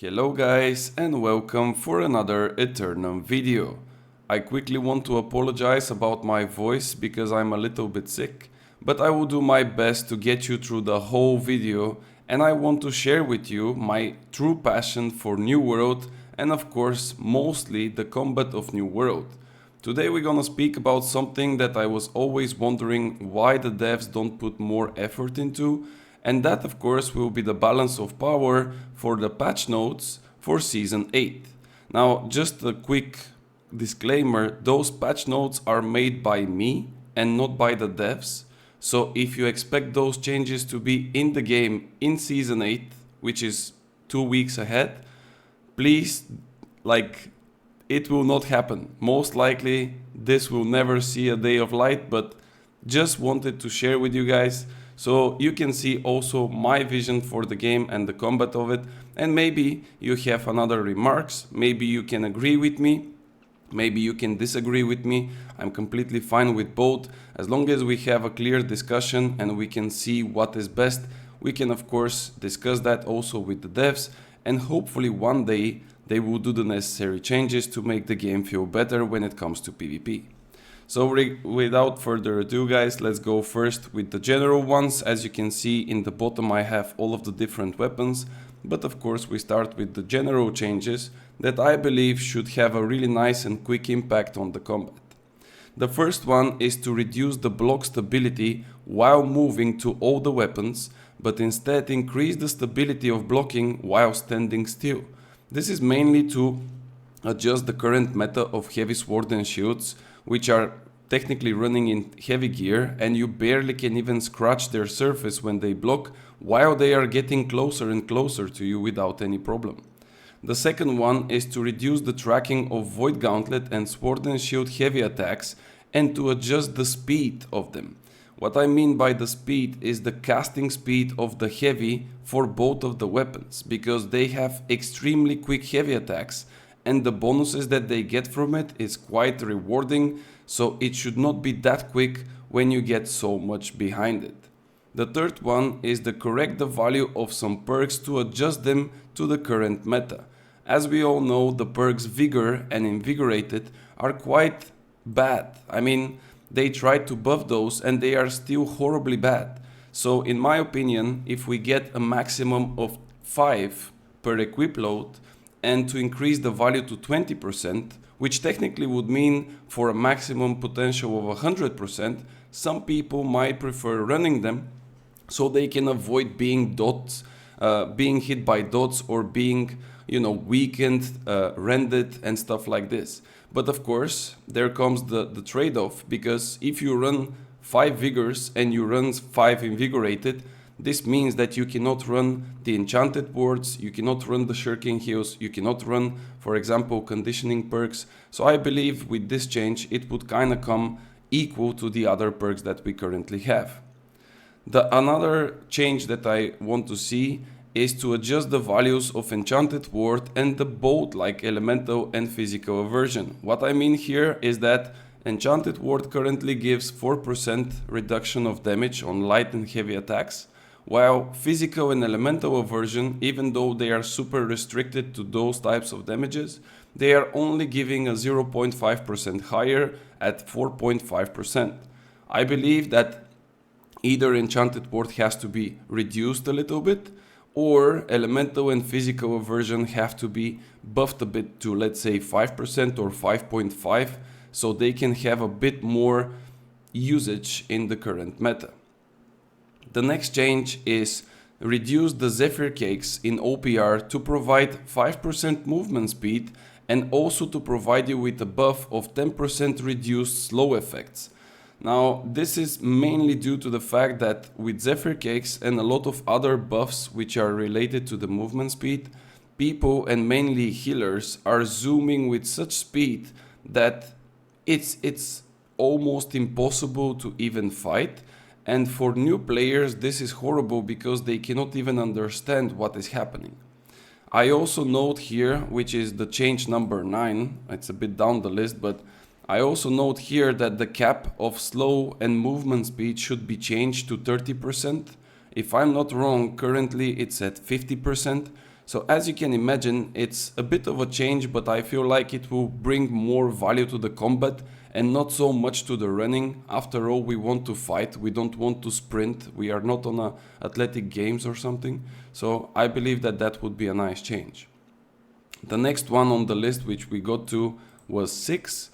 Hello guys and welcome for another Aeternum video. I quickly want to apologize about my voice because I'm a little bit sick, but I will do my best to get you through the whole video, and I want to share with you my true passion for New World and of course mostly the combat of New World. Today we're gonna speak about something that I was always wondering why the devs don't put more effort into, and that of course will be the balance of power for the patch notes for Season 8. Now just a quick disclaimer, those patch notes are made by me and not by the devs, so if you expect those changes to be in the game in Season 8, which is 2 weeks ahead, please, it will not happen. Most likely this will never see a day of light, but just wanted to share with you guys so you can see also my vision for the game and the combat of it, and maybe you have another remarks, maybe you can agree with me, maybe you can disagree with me. I'm completely fine with both, as long as we have a clear discussion and we can see what is best. We can of course discuss that also with the devs, and hopefully one day they will do the necessary changes to make the game feel better when it comes to PvP. So without further ado guys, let's go first with the general ones. As you can see in the bottom I have all of the different weapons, but of course we start with the general changes that I believe should have a really nice and quick impact on the combat. The first one is to reduce the block stability while moving to all the weapons, but instead increase the stability of blocking while standing still. This is mainly to adjust the current meta of heavy sword and shields, which are technically running in heavy gear, and you barely can even scratch their surface when they block, while they are getting closer and closer to you without any problem. The second one is to reduce the tracking of Void Gauntlet and Sword and Shield heavy attacks and to adjust the speed of them. What I mean by the speed is the casting speed of the heavy for both of the weapons, because they have extremely quick heavy attacks and the bonuses that they get from it is quite rewarding, so it should not be that quick when you get so much behind it. The third one is to correct the value of some perks to adjust them to the current meta. As we all know, the perks Vigor and Invigorated are quite bad. I mean, they tried to buff those and they are still horribly bad. So in my opinion, if we get a maximum of 5 per equip load, and to increase the value to 20%, which technically would mean for a maximum potential of 100%, some people might prefer running them so they can avoid being being hit by dots or being, weakened, rendered and stuff like this. But of course, there comes the trade-off, because if you run 5 vigors and you run 5 invigorated, this means that you cannot run the enchanted wards, you cannot run the shirking heals, you cannot run, for example, conditioning perks. So I believe with this change it would kinda come equal to the other perks that we currently have. Another change that I want to see is to adjust the values of enchanted ward and the both like elemental and physical aversion. What I mean here is that enchanted ward currently gives 4% reduction of damage on light and heavy attacks, while physical and elemental aversion, even though they are super restricted to those types of damages, they are only giving a 0.5% higher at 4.5%. I believe that either enchanted ward has to be reduced a little bit, or elemental and physical aversion have to be buffed a bit to, let's say, 5% or 5.5%, so they can have a bit more usage in the current meta. The next change is reduce the Zephyr Cakes in OPR to provide 5% movement speed and also to provide you with a buff of 10% reduced slow effects. Now this is mainly due to the fact that with Zephyr Cakes and a lot of other buffs which are related to the movement speed, people and mainly healers are zooming with such speed that it's almost impossible to even fight. And for new players this is horrible because they cannot even understand what is happening. I also note here, which is the change number 9, it's a bit down the list, but I also note here that the cap of slow and movement speed should be changed to 30%. If I'm not wrong, currently it's at 50%, So as you can imagine, it's a bit of a change, but I feel like it will bring more value to the combat and not so much to the running. After all, we want to fight, we don't want to sprint, we are not on a athletic games or something. So I believe that that would be a nice change. The next one on the list, which we got to, was 6.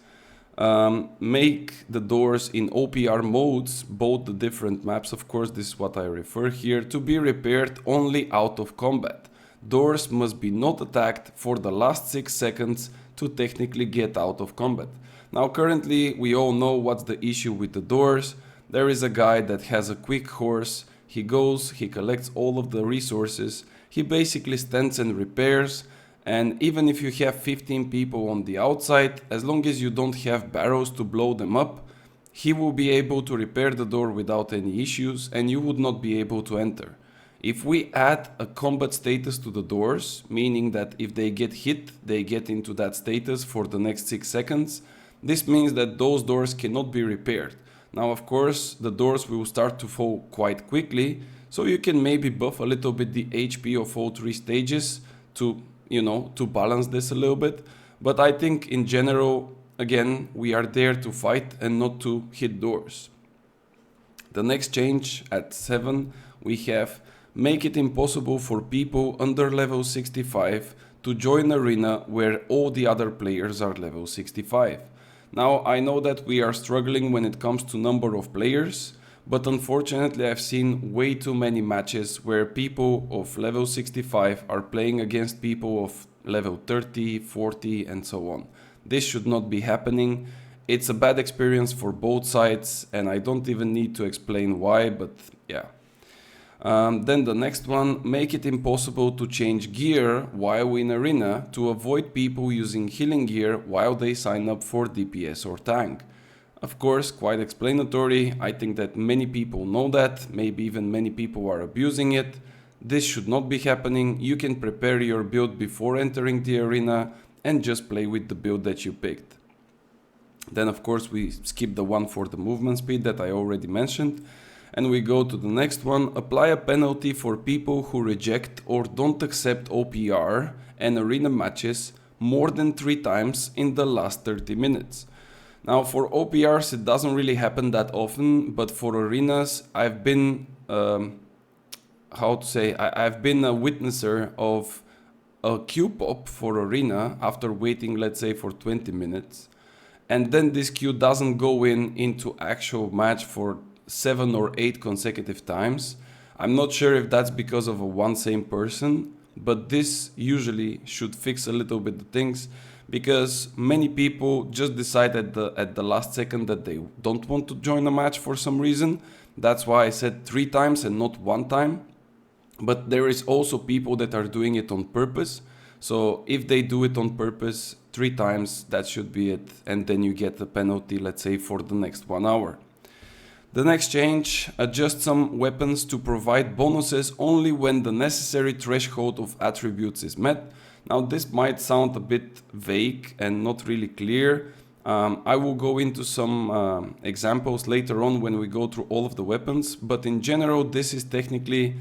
Make the doors in OPR modes, both the different maps, of course, this is what I refer here, to be repaired only out of combat. Doors must be not attacked for the last 6 seconds to technically get out of combat. Now currently we all know what's the issue with the doors. There is a guy that has a quick horse, he goes, he collects all of the resources, he basically stands and repairs, and even if you have 15 people on the outside, as long as you don't have barrels to blow them up, he will be able to repair the door without any issues and you would not be able to enter. If we add a combat status to the doors, meaning that if they get hit, they get into that status for the next 6 seconds, this means that those doors cannot be repaired. Now of course the doors will start to fall quite quickly, so you can maybe buff a little bit the HP of all 3 stages to, you know, to balance this a little bit. But I think in general, again, we are there to fight and not to hit doors. The next change at 7, we have make it impossible for people under level 65 to join arena where all the other players are level 65. Now I know that we are struggling when it comes to number of players, but unfortunately I've seen way too many matches where people of level 65 are playing against people of level 30, 40 and so on. This should not be happening. It's a bad experience for both sides and I don't even need to explain why, but yeah. Then the next one, make it impossible to change gear while in arena to avoid people using healing gear while they sign up for DPS or tank. Of course, quite explanatory. I think that many people know that, maybe even many people are abusing it. This should not be happening. You can prepare your build before entering the arena and just play with the build that you picked. Then of course we skip the one for the movement speed that I already mentioned. And we go to the next one, apply a penalty for people who reject or don't accept OPR and arena matches more than 3 times in the last 30 minutes. Now for OPRs it doesn't really happen that often, but for arenas I've been, I've been a witnesser of a queue pop for arena after waiting, let's say, for 20 minutes. And then this queue doesn't go into actual match for 7 or 8 consecutive times. I'm not sure if that's because of one same person, but this usually should fix a little bit the things, because many people just decide at the last second that they don't want to join a match for some reason. That's why I said 3 times and not 1 time. But there is also people that are doing it on purpose. So if they do it on purpose 3 times, that should be it. And then you get the penalty, let's say, for the next 1 hour. The next change, adjust some weapons to provide bonuses only when the necessary threshold of attributes is met. Now this might sound a bit vague and not really clear. I will go into some examples later on when we go through all of the weapons, but in general this is technically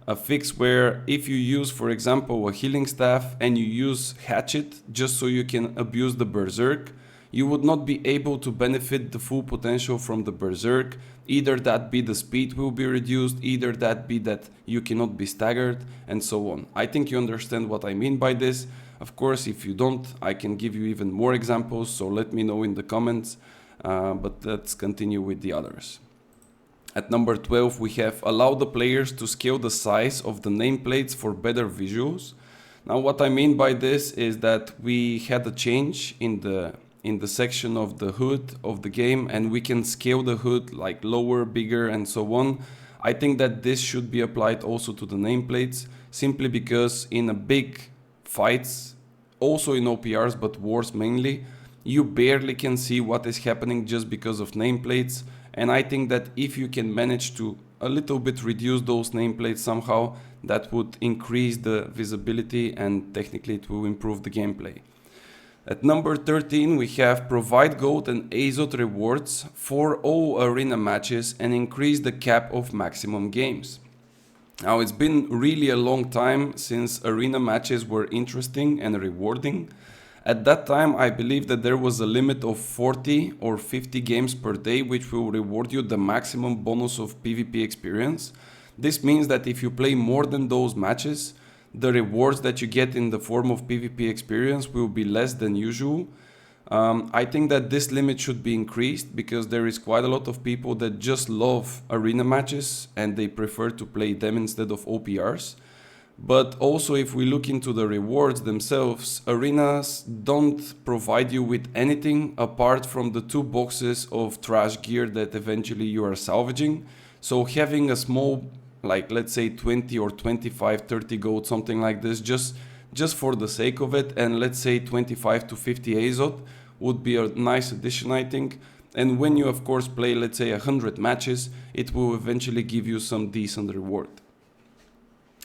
a fix where if you use, for example, a healing staff and you use Hatchet just so you can abuse the Berserk, you would not be able to benefit the full potential from the Berserk. Either that be the speed will be reduced, either that be that you cannot be staggered, and so on. I think you understand what I mean by this. Of course, if you don't, I can give you even more examples, so let me know in the comments. But let's continue with the others. At number 12, we have allow the players to scale the size of the nameplates for better visuals. Now what I mean by this is that we had a change in the section of the HUD of the game, and we can scale the HUD like lower, bigger and so on. I think that this should be applied also to the nameplates, simply because in a big fights, also in OPRs but wars mainly, you barely can see what is happening just because of nameplates. And I think that if you can manage to a little bit reduce those nameplates somehow, that would increase the visibility and technically it will improve the gameplay. At number 13, we have provide gold and Azot rewards for all arena matches and increase the cap of maximum games. Now, it's been really a long time since arena matches were interesting and rewarding. At that time, I believe that there was a limit of 40 or 50 games per day, which will reward you the maximum bonus of PvP experience. This means that if you play more than those matches, the rewards that you get in the form of PvP experience will be less than usual. I think that this limit should be increased because there is quite a lot of people that just love arena matches and they prefer to play them instead of OPRs. But also, if we look into the rewards themselves, arenas don't provide you with anything apart from the 2 boxes of trash gear that eventually you are salvaging. So having a small, like let's say 20 or 25, 30 gold, something like this, just for the sake of it, and let's say 25 to 50 Azot would be a nice addition, I think. And when you of course play, let's say 100 matches, it will eventually give you some decent reward.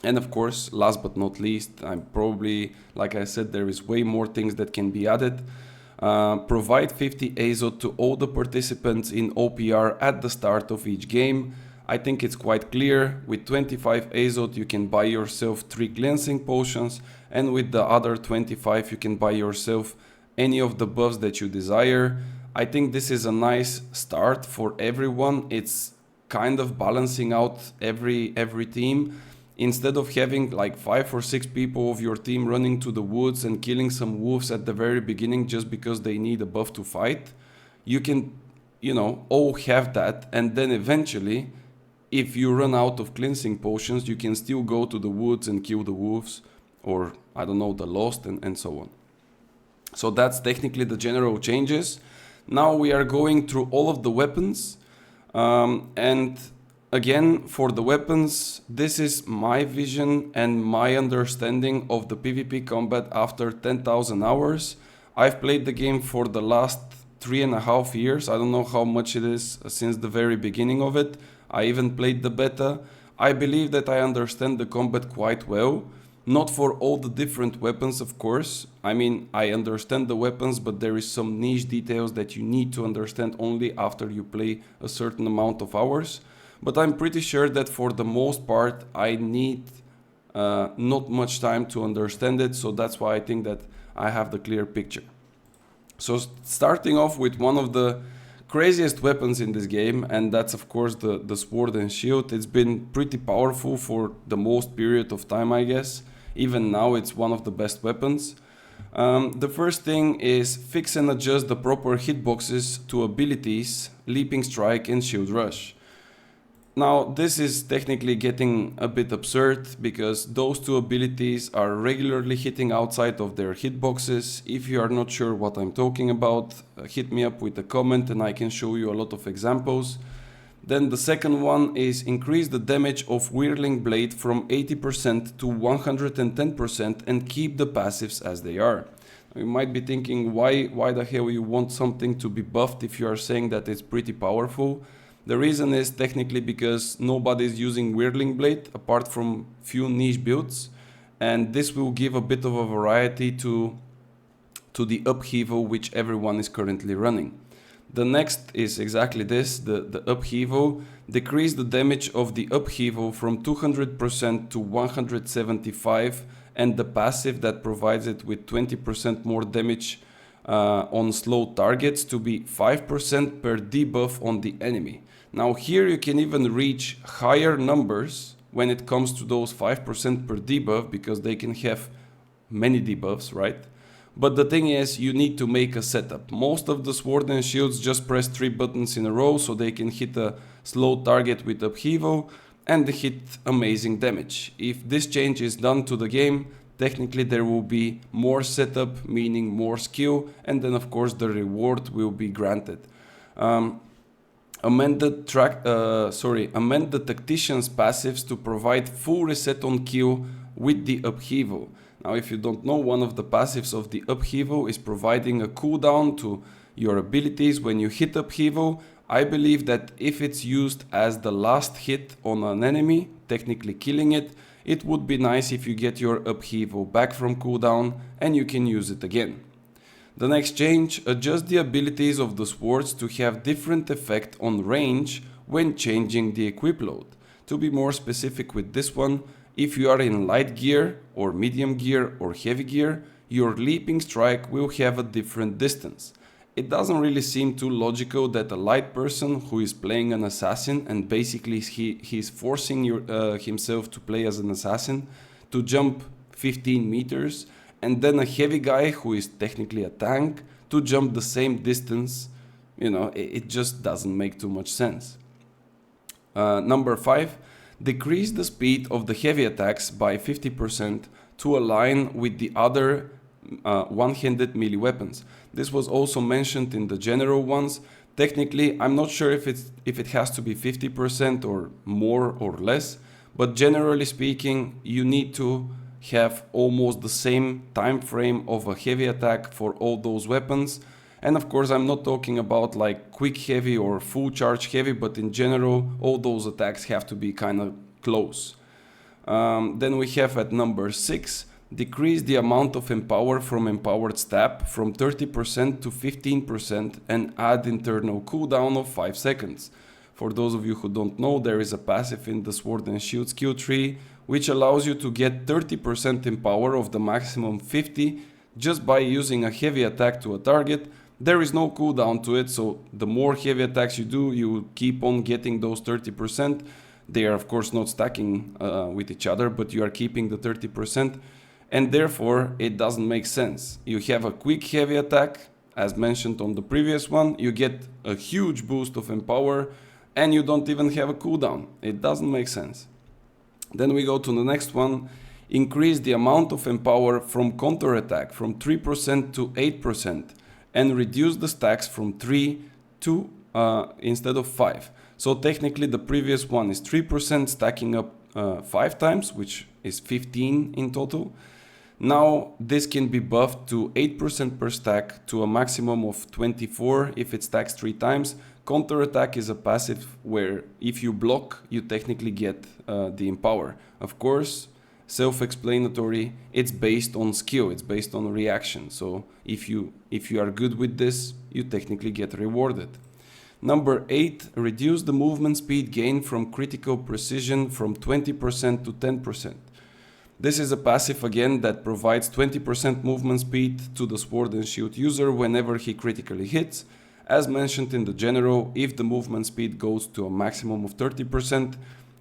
And of course, last but not least, I'm probably, like I said, there is way more things that can be added. Provide 50 Azot to all the participants in OPR at the start of each game. I think it's quite clear. With 25 Azot you can buy yourself 3 cleansing potions, and with the other 25 you can buy yourself any of the buffs that you desire. I think this is a nice start for everyone. It's kind of balancing out every team. Instead of having like 5 or 6 people of your team running to the woods and killing some wolves at the very beginning just because they need a buff to fight, you can, all have that, and then eventually, if you run out of cleansing potions, you can still go to the woods and kill the wolves, or I don't know, the lost, and so on. So that's technically the general changes. Now we are going through all of the weapons, and again, for the weapons, this is my vision and my understanding of the PvP combat after 10,000 hours. I've played the game for the last 3.5 years. I don't know how much it is since the very beginning of it. I even played the beta. I believe that I understand the combat quite well. Not for all the different weapons, of course. I mean, I understand the weapons, but there is some niche details that you need to understand only after you play a certain amount of hours. But I'm pretty sure that for the most part, I need not much time to understand it. So that's why I think that I have the clear picture. So starting off with one of the craziest weapons in this game, and that's of course the sword and shield. It's been pretty powerful for the most period of time, I guess. Even now it's one of the best weapons. The first thing is fix and adjust the proper hitboxes to abilities, Leaping Strike and Shield Rush. Now this is technically getting a bit absurd because those 2 abilities are regularly hitting outside of their hitboxes. If you are not sure what I'm talking about, hit me up with a comment and I can show you a lot of examples. Then the second one is increase the damage of Whirling Blade from 80% to 110% and keep the passives as they are. You might be thinking, why the hell you want something to be buffed if you are saying that it's pretty powerful? The reason is technically because nobody is using Whirling Blade apart from few niche builds, and this will give a bit of a variety to the upheaval which everyone is currently running. The next is exactly this, the upheaval. Decrease the damage of the upheaval from 200% to 175%, and the passive that provides it with 20% more damage on slow targets to be 5% per debuff on the enemy. Now here you can even reach higher numbers when it comes to those 5% per debuff, because they can have many debuffs, right? But the thing is, you need to make a setup. Most of the sword and shields just press 3 buttons in a row so they can hit a slow target with upheaval and they hit amazing damage. If this change is done to the game, technically there will be more setup, meaning more skill, and then of course the reward will be granted. Amend the tactician's passives to provide full reset on kill with the upheaval. Now if you don't know, one of the passives of the upheaval is providing a cooldown to your abilities when you hit upheaval. I believe that if it's used as the last hit on an enemy, technically killing it, it would be nice if you get your upheaval back from cooldown and you can use it again. The next change, adjust the abilities of the swords to have different effect on range when changing the equip load. To be more specific with this one, if you are in light gear or medium gear or heavy gear, your leaping strike will have a different distance. It doesn't really seem too logical that a light person who is playing an assassin, and basically he's forcing himself to play as an assassin, to jump 15 meters, and then a heavy guy who is technically a tank to jump the same distance. You know, it just doesn't make too much sense. Number 5, decrease the speed of the heavy attacks by 50% to align with the other one-handed melee weapons. This was also mentioned in the general ones. Technically, I'm not sure if it has to be 50% or more or less, but generally speaking, you need to have almost the same time frame of a heavy attack for all those weapons. And of course, I'm not talking about like quick heavy or full charge heavy, but in general, all those attacks have to be kind of close. Then we have at number 6, decrease the amount of empower from empowered stab from 30% to 15% and add internal cooldown of 5 seconds. For those of you who don't know, there is a passive in the Sword and Shield skill tree which allows you to get 30% empower of the maximum 50 just by using a heavy attack to a target. There is no cooldown to it, so the more heavy attacks you do, you keep on getting those 30%. They are of course not stacking with each other, but you are keeping the 30%. And therefore, it doesn't make sense. You have a quick heavy attack, as mentioned on the previous one, you get a huge boost of empower, and you don't even have a cooldown. It doesn't make sense. Then we go to the next one, increase the amount of empower from counter attack from 3% to 8%, and reduce the stacks from 3 to instead of 5. So technically the previous one is 3% stacking up 5 times, which is 15 in total. Now this can be buffed to 8% per stack to a maximum of 24 if it stacks 3 times. Counter attack is a passive where if you block, you technically get the empower. Of course, self-explanatory, it's based on skill, it's based on reaction. So if you are good with this, you technically get rewarded. Number 8, reduce the movement speed gain from critical precision from 20% to 10%. This is a passive again that provides 20% movement speed to the Sword and Shield user whenever he critically hits. As mentioned in the general, if the movement speed goes to a maximum of 30%,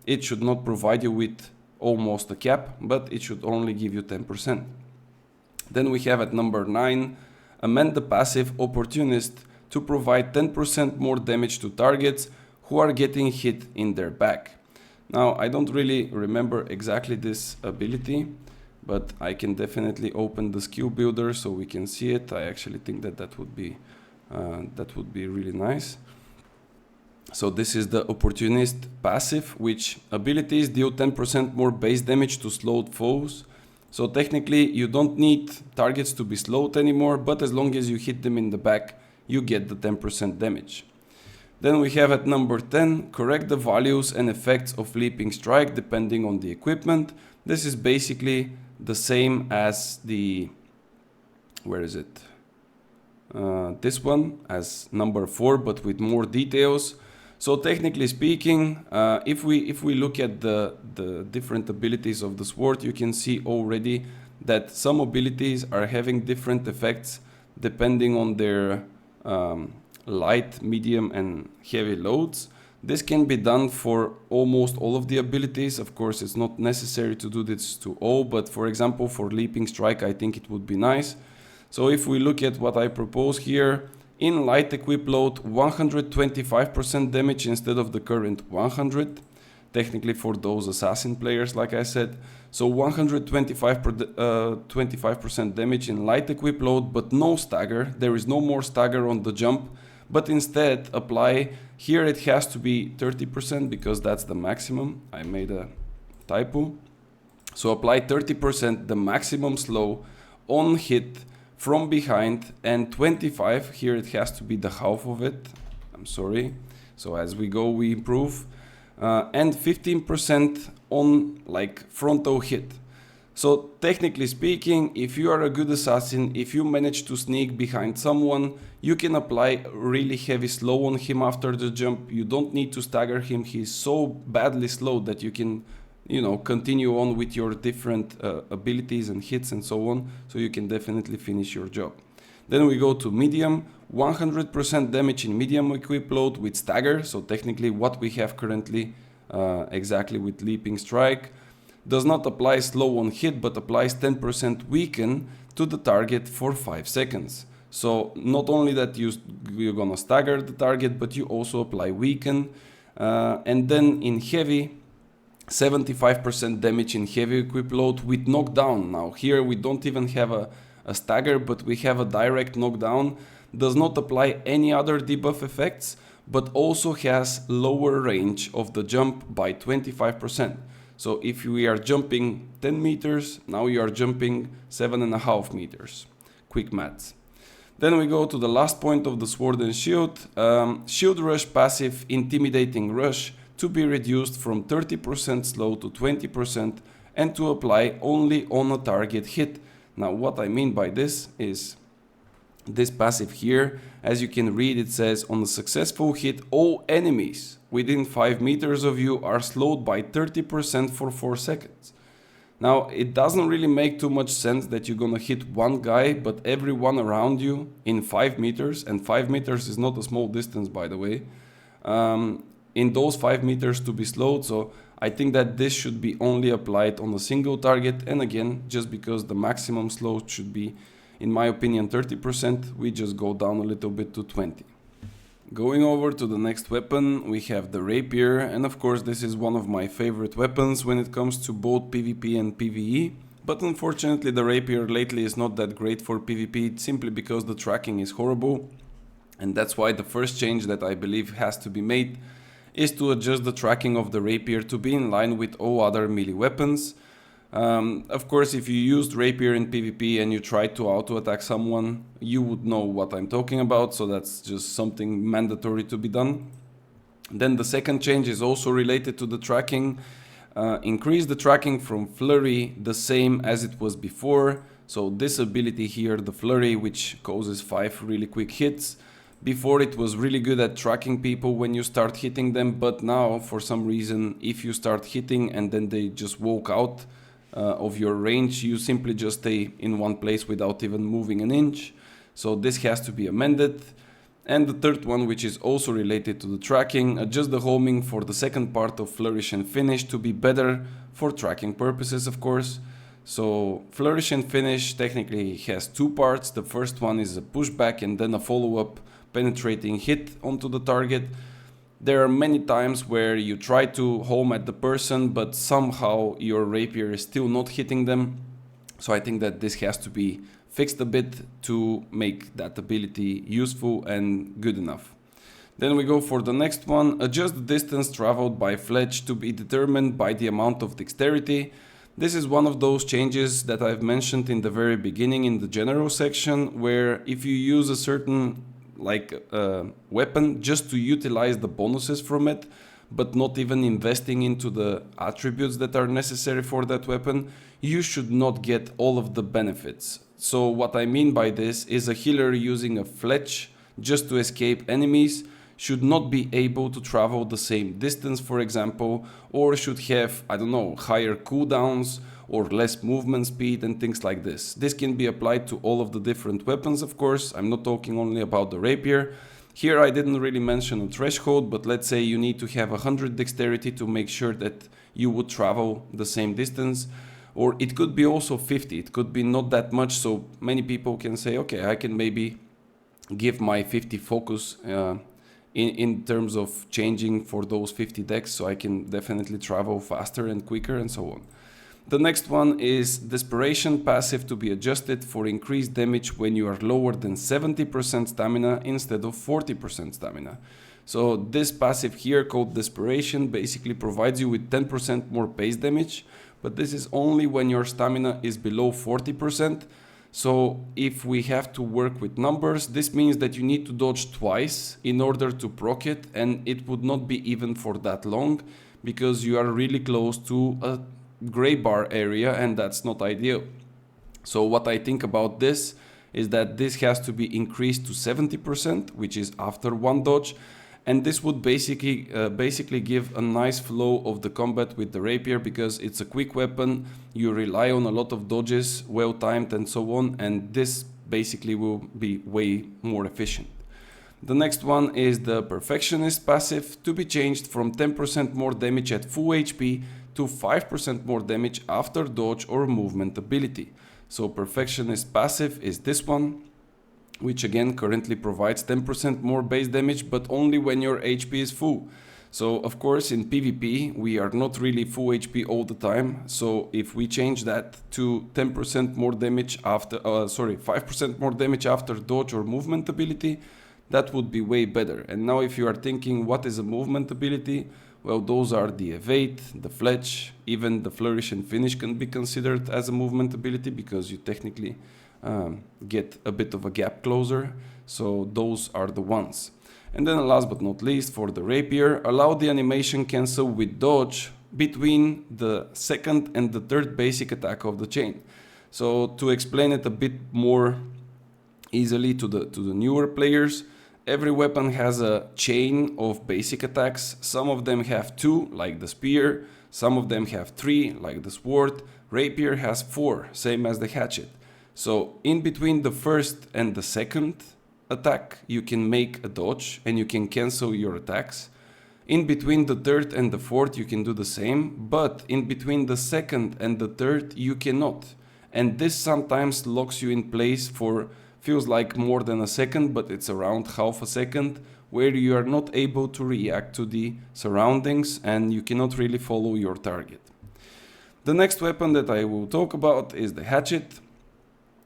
it should not provide you with almost a cap, but it should only give you 10%. Then we have at number 9, amend the passive Opportunist to provide 10% more damage to targets who are getting hit in their back. Now, I don't really remember exactly this ability, but I can definitely open the skill builder so we can see it. I actually think that would be really nice. So this is the Opportunist passive, which abilities deal 10% more base damage to slowed foes. So technically you don't need targets to be slowed anymore, but as long as you hit them in the back, you get the 10% damage. Then we have at number 10, correct the values and effects of Leaping Strike depending on the equipment. This is basically the same as the, where is it? This one as number 4, but with more details. So technically speaking, if we look at the different abilities of the sword, you can see already that some abilities are having different effects depending on their light, medium and heavy loads. This can be done for almost all of the abilities. Of course, it's not necessary to do this to all, but for example, for Leaping Strike, I think it would be nice. So if we look at what I propose here, in light equip load, 125% damage instead of the current 100, technically for those assassin players, like I said. So 125% damage in light equip load, but no stagger. There is no more stagger on the jump, but instead apply, here it has to be 30% because that's the maximum. I made a typo. So apply 30%, the maximum slow on hit from behind, and 25, here it has to be the half of it. I'm sorry. So as we go, we improve. And 15% on like frontal hit. So technically speaking, if you are a good assassin, if you manage to sneak behind someone, you can apply really heavy slow on him after the jump. You don't need to stagger him. He's so badly slowed that you can, continue on with your different abilities and hits and so on. So you can definitely finish your job. Then we go to medium, 100% damage in medium equip load with stagger. So technically what we have currently exactly with leaping strike. Does not apply slow on hit, but applies 10% weaken to the target for 5 seconds. So not only that you're gonna stagger the target, but you also apply weaken. And then in heavy, 75% damage in heavy equip load with knockdown. Now here we don't even have a stagger, but we have a direct knockdown. Does not apply any other debuff effects, but also has lower range of the jump by 25%. So if we are jumping 10 meters, now you are jumping 7.5 meters. Quick maths. Then we go to the last point of the sword and shield. Shield rush passive intimidating rush to be reduced from 30% slow to 20% and to apply only on a target hit. Now what I mean by this is this passive here, as you can read, it says on a successful hit all enemies within 5 meters of you are slowed by 30% for 4 seconds. Now it doesn't really make too much sense that you're gonna hit one guy but everyone around you in 5 meters, and 5 meters is not a small distance by the way, in those 5 meters to be slowed. So I think that this should be only applied on a single target, and again, just because the maximum slow should be, in my opinion, 30%, we just go down a little bit to 20. Going over to the next weapon, we have the Rapier, and of course this is one of my favorite weapons when it comes to both PvP and PvE, but unfortunately the Rapier lately is not that great for PvP simply because the tracking is horrible, and that's why the first change that I believe has to be made is to adjust the tracking of the Rapier to be in line with all other melee weapons. Of course, if you used Rapier in PvP and you tried to auto-attack someone, you would know what I'm talking about, so that's just something mandatory to be done. Then the second change is also related to the tracking. Increase the tracking from Flurry the same as it was before. So this ability here, the Flurry, which causes 5 really quick hits. Before it was really good at tracking people when you start hitting them, but now for some reason if you start hitting and then they just walk out of your range, you simply just stay in one place without even moving an inch. So this has to be amended. And the third one, which is also related to the tracking, adjust the homing for the second part of Flourish and Finish to be better for tracking purposes, of course. So Flourish and Finish technically has 2 parts. The first one is a pushback and then a follow-up penetrating hit onto the target. There are many times where you try to home at the person, but somehow your Rapier is still not hitting them. So I think that this has to be fixed a bit to make that ability useful and good enough. Then we go for the next one. Adjust the distance traveled by Fletch to be determined by the amount of dexterity. This is one of those changes that I've mentioned in the very beginning in the general section, where if you use a certain weapon just to utilize the bonuses from it, but not even investing into the attributes that are necessary for that weapon, you should not get all of the benefits. So what I mean by this is a healer using a Fletch just to escape enemies should not be able to travel the same distance, for example, or should have, I don't know, higher cooldowns or less movement speed and things like this. This can be applied to all of the different weapons, of course. I'm not talking only about the Rapier. Here I didn't really mention a threshold, but let's say you need to have 100 dexterity to make sure that you would travel the same distance. Or it could be also 50, it could be not that much, so many people can say, okay, I can maybe give my 50 focus in terms of changing for those 50 dex, so I can definitely travel faster and quicker and so on. The next one is Desperation passive to be adjusted for increased damage when you are lower than 70% stamina instead of 40% stamina. So this passive here called Desperation basically provides you with 10% more base damage, but this is only when your stamina is below 40%. So if we have to work with numbers, this means that you need to dodge twice in order to proc it, and it would not be even for that long because you are really close to a gray bar area, and that's not ideal. So what I think about this is that this has to be increased to 70%, which is after one dodge, and this would basically give a nice flow of the combat with the rapier, because it's a quick weapon, you rely on a lot of dodges, well timed and so on, and this basically will be way more efficient. The next one is the Perfectionist passive, to be changed from 10% more damage at full HP to 5% more damage after dodge or movement ability. So Perfectionist passive is this one, which again currently provides 10% more base damage, but only when your HP is full. So of course in PvP we are not really full HP all the time, so if we change that to 10% more damage after, 5% more damage after dodge or movement ability, that would be way better. And now if you are thinking what is a movement ability, well, those are the evade, the fletch, even the flourish and finish can be considered as a movement ability, because you technically get a bit of a gap closer. So those are the ones. And then last but not least, for the rapier, allow the animation cancel with dodge between the second and the third basic attack of the chain. So to explain it a bit more easily to the newer players, every weapon has a chain of basic attacks. Some of them have 2, like the spear, some of them have 3, like the sword. Rapier has 4, same as the hatchet. So in between the first and the second attack, you can make a dodge and you can cancel your attacks. In between the third and the fourth, you can do the same, but in between the second and the third, you cannot. And this sometimes locks you in place for, feels like more than a second, but it's around half a second, where you are not able to react to the surroundings and you cannot really follow your target. The next weapon that I will talk about is the hatchet.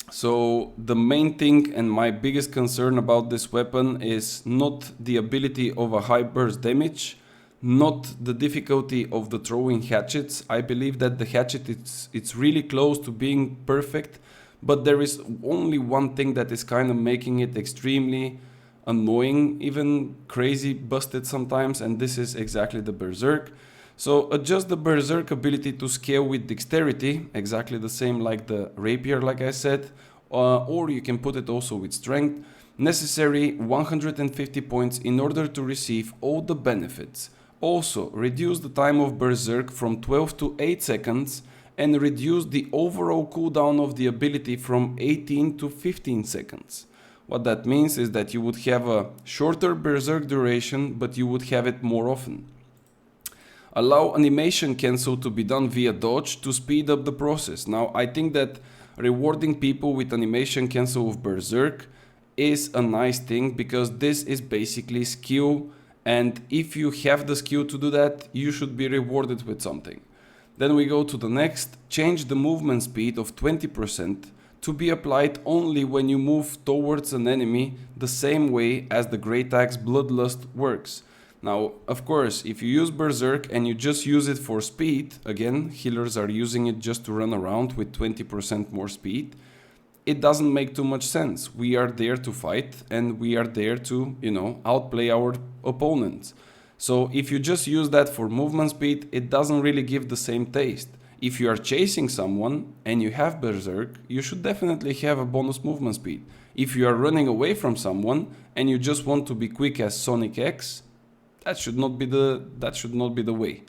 So the main thing and my biggest concern about this weapon is not the ability of a high burst damage, not the difficulty of the throwing hatchets. I believe that the hatchet, it's really close to being perfect, but there is only one thing that is kind of making it extremely annoying, even crazy busted sometimes, and this is exactly the berserk. So adjust the berserk ability to scale with dexterity, exactly the same like the rapier, like I said, or you can put it also with strength. Necessary 150 points in order to receive all the benefits. Also reduce the time of berserk from 12 to 8 seconds and reduce the overall cooldown of the ability from 18 to 15 seconds. What that means is that you would have a shorter berserk duration, but you would have it more often. Allow animation cancel to be done via dodge to speed up the process. Now I think that rewarding people with animation cancel of berserk is a nice thing, because this is basically skill, and if you have the skill to do that, you should be rewarded with something. Then we go to the next, change the movement speed of 20% to be applied only when you move towards an enemy, the same way as the Great Axe Bloodlust works. Now, of course, if you use Berserk and you just use it for speed, again, healers are using it just to run around with 20% more speed, it doesn't make too much sense. We are there to fight and we are there to, outplay our opponents. So if you just use that for movement speed, it doesn't really give the same taste. If you are chasing someone and you have Berserk, you should definitely have a bonus movement speed. If you are running away from someone and you just want to be quick as Sonic X, that should not be the way.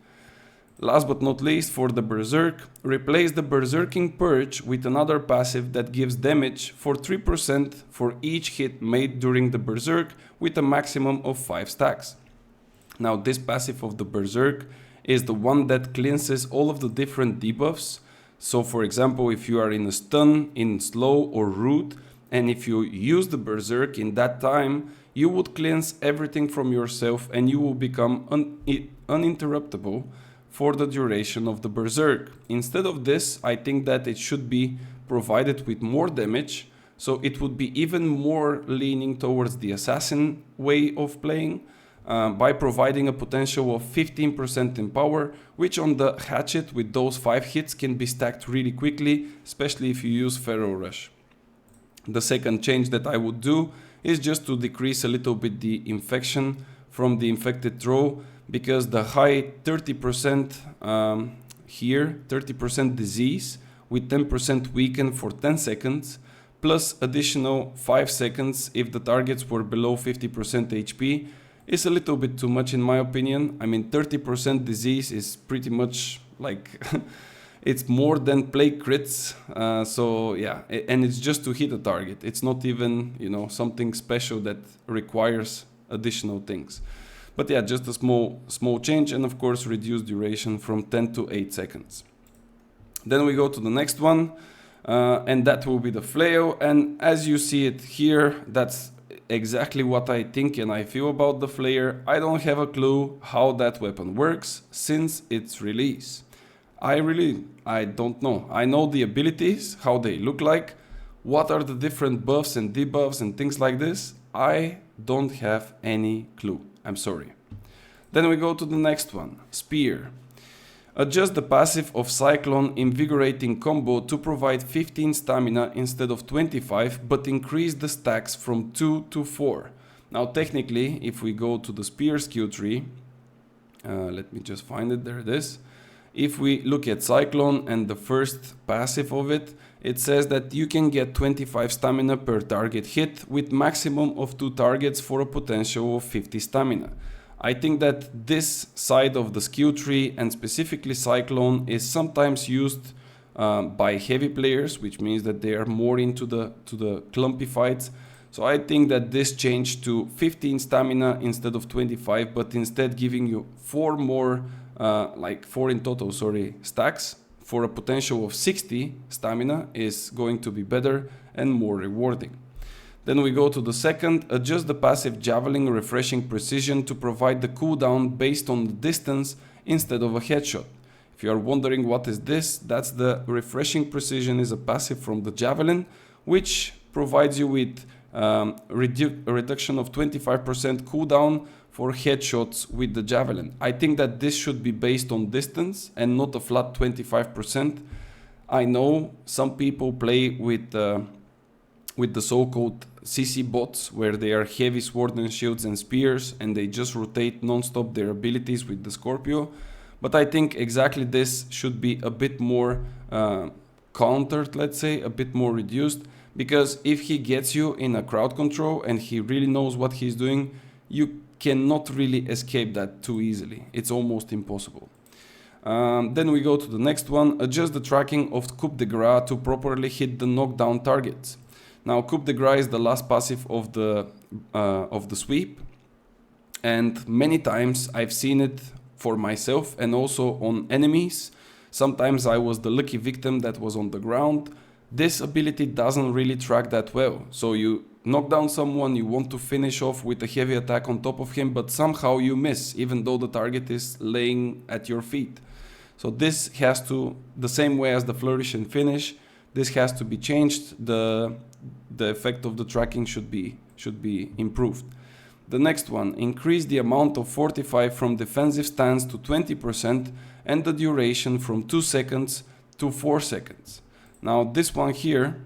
Last but not least, for the Berserk, replace the Berserking Purge with another passive that gives damage for 3% for each hit made during the Berserk with a maximum of 5 stacks. Now this passive of the Berserk is the one that cleanses all of the different debuffs. So for example, if you are in a stun, in slow or root, and if you use the Berserk in that time, you would cleanse everything from yourself and you will become uninterruptible for the duration of the Berserk. Instead of this, I think that it should be provided with more damage, so it would be even more leaning towards the assassin way of playing, by providing a potential of 15% in power, which on the hatchet with those 5 hits can be stacked really quickly, especially if you use Pharaoh Rush. The second change that I would do is just to decrease a little bit the infection from the infected throw, because the high 30% here 30% disease with 10% weaken for 10 seconds, plus additional 5 seconds if the targets were below 50% HP, is a little bit too much in my opinion. I mean, 30% disease is pretty much like it's more than plague crits, so yeah, and it's just to hit a target. It's not even, you know, something special that requires additional things. But yeah, just a small change, and of course reduce duration from 10 to 8 seconds. Then we go to the next one, and that will be the Flail, and as you see it here, that's exactly what I think and I feel about the Flail. I don't have a clue how that weapon works since its release. I don't know. I know the abilities, how they look like, what are the different buffs and debuffs and things like this. I don't have any clue. I'm sorry. Then we go to the next one, Spear. Adjust the passive of Cyclone Invigorating combo to provide 15 stamina instead of 25, but increase the stacks from 2 to 4. Now technically, if we go to the Spear skill tree, let me just find it, there it is. If we look at Cyclone and the first passive of it, it says that you can get 25 stamina per target hit with maximum of 2 targets for a potential of 50 stamina. I think that this side of the skill tree, and specifically Cyclone, is sometimes used by heavy players, which means that they are more into the clumpy fights. So I think that this changed to 15 stamina instead of 25, but instead giving you 4 more, like 4 in total, sorry, stacks for a potential of 60 stamina is going to be better and more rewarding. Then we go to the second, adjust the passive Javelin Refreshing Precision to provide the cooldown based on the distance instead of a headshot. If you are wondering what is this, that's the Refreshing Precision, is a passive from the Javelin, which provides you with a reduction of 25% cooldown for headshots with the Javelin. I think that this should be based on distance and not a flat 25%. I know some people play with the so-called CC bots, where they are heavy sword and shields and spears, and they just rotate non-stop their abilities with the Scorpio. But I think exactly this should be a bit more countered, let's say, a bit more reduced, because if he gets you in a crowd control and he really knows what he's doing, you cannot really escape that too easily. It's almost impossible. Then we go to the next one, adjust the tracking of Coup de Grace to properly hit the knockdown targets. Now, Coup de Grace is the last passive of the sweep, and many times I've seen it for myself and also on enemies. Sometimes I was the lucky victim that was on the ground. This ability doesn't really track that well. So you knock down someone, you want to finish off with a heavy attack on top of him, but somehow you miss, even though the target is laying at your feet. So this has to, the same way as the flourish and finish, this has to be changed. The effect of the tracking should be improved. The next one, increase the amount of Fortify from defensive stance to 20% and the duration from 2 seconds to 4 seconds. Now this one here,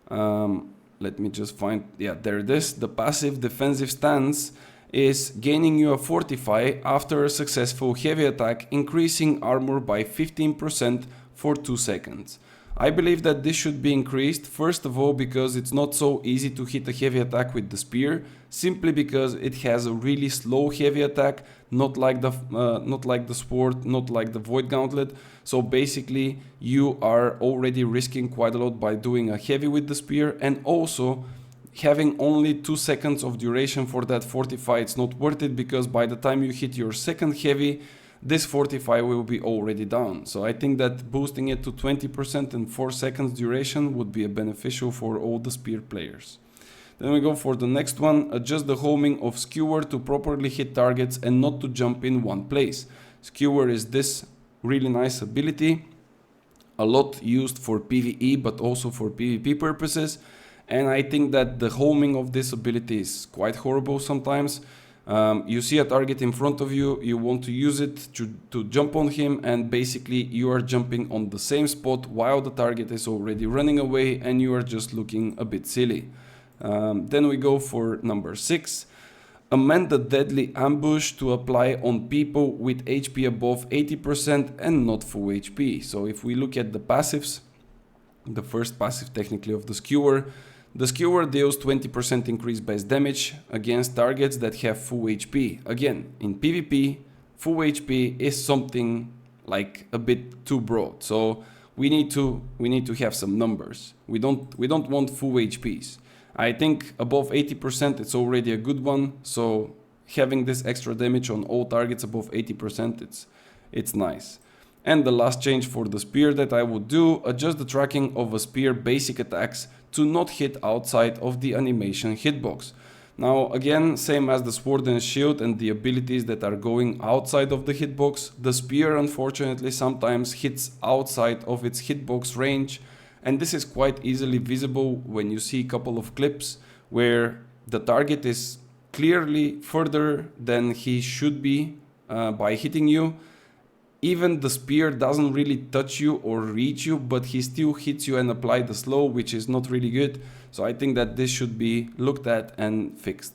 let me just find, yeah, there it is. The passive defensive stance is gaining you a Fortify after a successful heavy attack, increasing armor by 15% for 2 seconds. I believe that this should be increased, first of all because it's not so easy to hit a heavy attack with the spear, simply because it has a really slow heavy attack, not like the sword, not like the void gauntlet. So basically you are already risking quite a lot by doing a heavy with the spear, and also having only 2 seconds of duration for that Fortify, it's not worth it, because by the time you hit your second heavy, this Fortify will be already down. So I think that boosting it to 20% and 4 seconds duration would be beneficial for all the spear players. Then we go for the next one, adjust the homing of Skewer to properly hit targets and not to jump in one place. Skewer is this really nice ability, a lot used for PvE but also for PvP purposes, and I think that the homing of this ability is quite horrible sometimes. You see a target in front of you, you want to use it to jump on him, and basically you are jumping on the same spot while the target is already running away and you are just looking a bit silly. Then we go for number 6. Amend the deadly ambush to apply on people with HP above 80% and not full HP. So if we look at the passives, the first passive technically of the skewer deals 20% increased base damage against targets that have full HP. Again, in PvP, full HP is something like a bit too broad. So we need to have some numbers. We don't want full HPs. I think above 80% it's already a good one. So having this extra damage on all targets above 80%, it's nice. And the last change for the spear that I would do, adjust the tracking of a spear basic attacks to not hit outside of the animation hitbox. Now again, same as the sword and shield and the abilities that are going outside of the hitbox, the spear unfortunately sometimes hits outside of its hitbox range, and this is quite easily visible when you see a couple of clips where the target is clearly further than he should be by hitting you. Even the spear doesn't really touch you or reach you, but he still hits you and applies the slow, which is not really good. So I think that this should be looked at and fixed.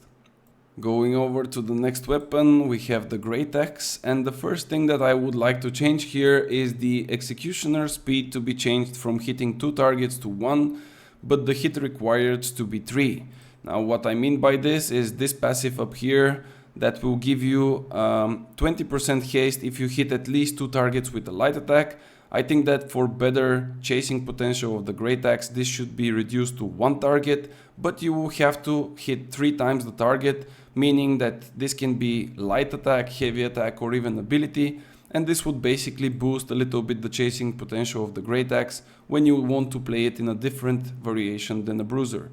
Going over to the next weapon, we have the Great Axe, and the first thing that I would like to change here is the executioner speed to be changed from hitting 2 targets to 1, but the hit required to be 3. Now what I mean by this is this passive up here that will give you 20% haste if you hit at least 2 targets with a light attack. I think that for better chasing potential of the Great Axe, this should be reduced to 1 target, but you will have to hit 3 times the target, meaning that this can be light attack, heavy attack, or even ability, and this would basically boost a little bit the chasing potential of the Great Axe when you want to play it in a different variation than a bruiser.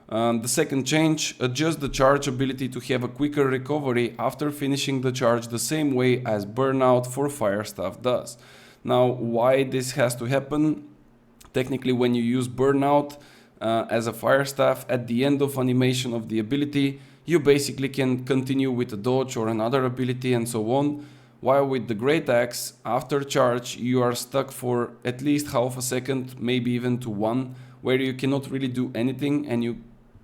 The second change, adjust the charge ability to have a quicker recovery after finishing the charge the same way as burnout for fire staff does. Now why this has to happen? Technically when you use burnout as a fire staff at the end of animation of the ability, you basically can continue with a dodge or another ability and so on. While with the Great Axe, after charge you are stuck for at least half a second, maybe even to 1, where you cannot really do anything and you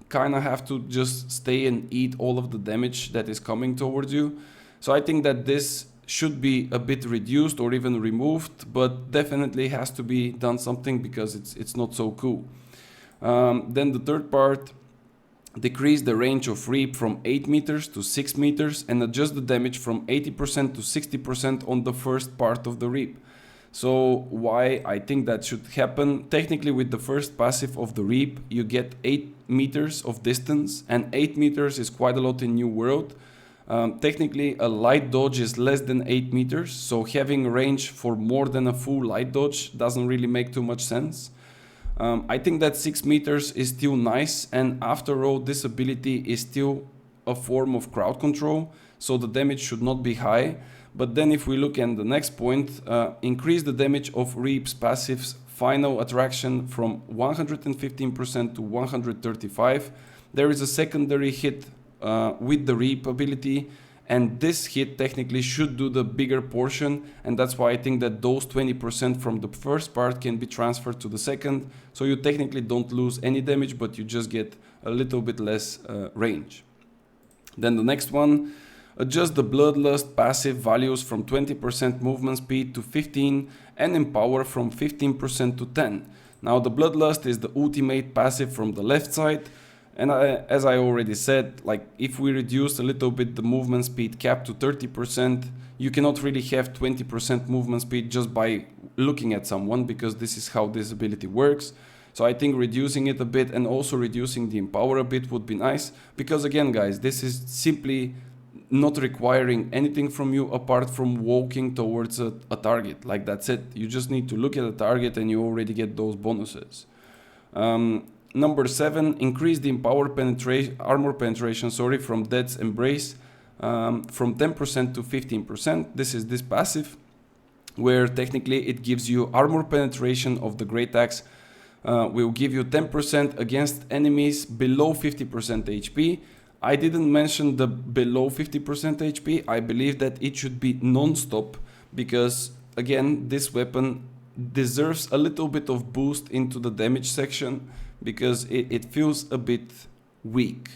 kind of have to just stay and eat all of the damage that is coming towards you. So I think that this should be a bit reduced or even removed, but definitely has to be done something because it's not so cool. Then the third part, decrease the range of Reap from 8 meters to 6 meters and adjust the damage from 80% to 60% on the first part of the Reap. So why I think that should happen? Technically with the first passive of the Reap you get 8 meters of distance, and 8 meters is quite a lot in New World. Technically a light dodge is less than 8 meters, so having range for more than a full light dodge doesn't really make too much sense. I think that 6 meters is still nice, and after all this ability is still a form of crowd control, so the damage should not be high. But then if we look at the next point, increase the damage of Reap's passive's final attraction from 115% to 135. There is a secondary hit with the Reap ability, and this hit technically should do the bigger portion, and that's why I think that those 20% from the first part can be transferred to the second, so you technically don't lose any damage, but you just get a little bit less range. Then the next one, adjust the Bloodlust passive values from 20% movement speed to 15 and Empower from 15% to 10. Now the Bloodlust is the ultimate passive from the left side, and as I already said, like if we reduce a little bit the movement speed cap to 30%, you cannot really have 20% movement speed just by looking at someone, because this is how this ability works. So I think reducing it a bit and also reducing the Empower a bit would be nice, because again guys, this is simply not requiring anything from you apart from walking towards a target. Like that's it. You just need to look at a target and you already get those bonuses. Number 7, increase the armor penetration from Death's Embrace from 10% to 15%. This is this passive where technically it gives you armor penetration of the Great Axe. Will give you 10% against enemies below 50% HP. I didn't mention the below 50% HP. I believe that it should be non-stop, because again this weapon deserves a little bit of boost into the damage section, because it feels a bit weak.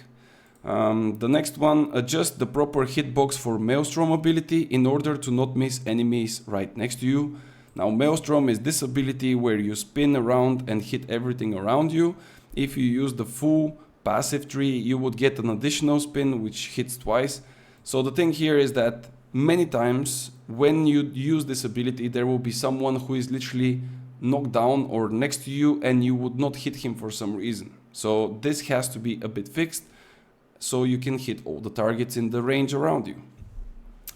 The next one, adjust the proper hitbox for Maelstrom ability in order to not miss enemies right next to you. Now Maelstrom is this ability where you spin around and hit everything around you. If you use the full passive tree, you would get an additional spin which hits twice. So the thing here is that many times when you use this ability, there will be someone who is literally knocked down or next to you and you would not hit him for some reason. So this has to be a bit fixed so you can hit all the targets in the range around you.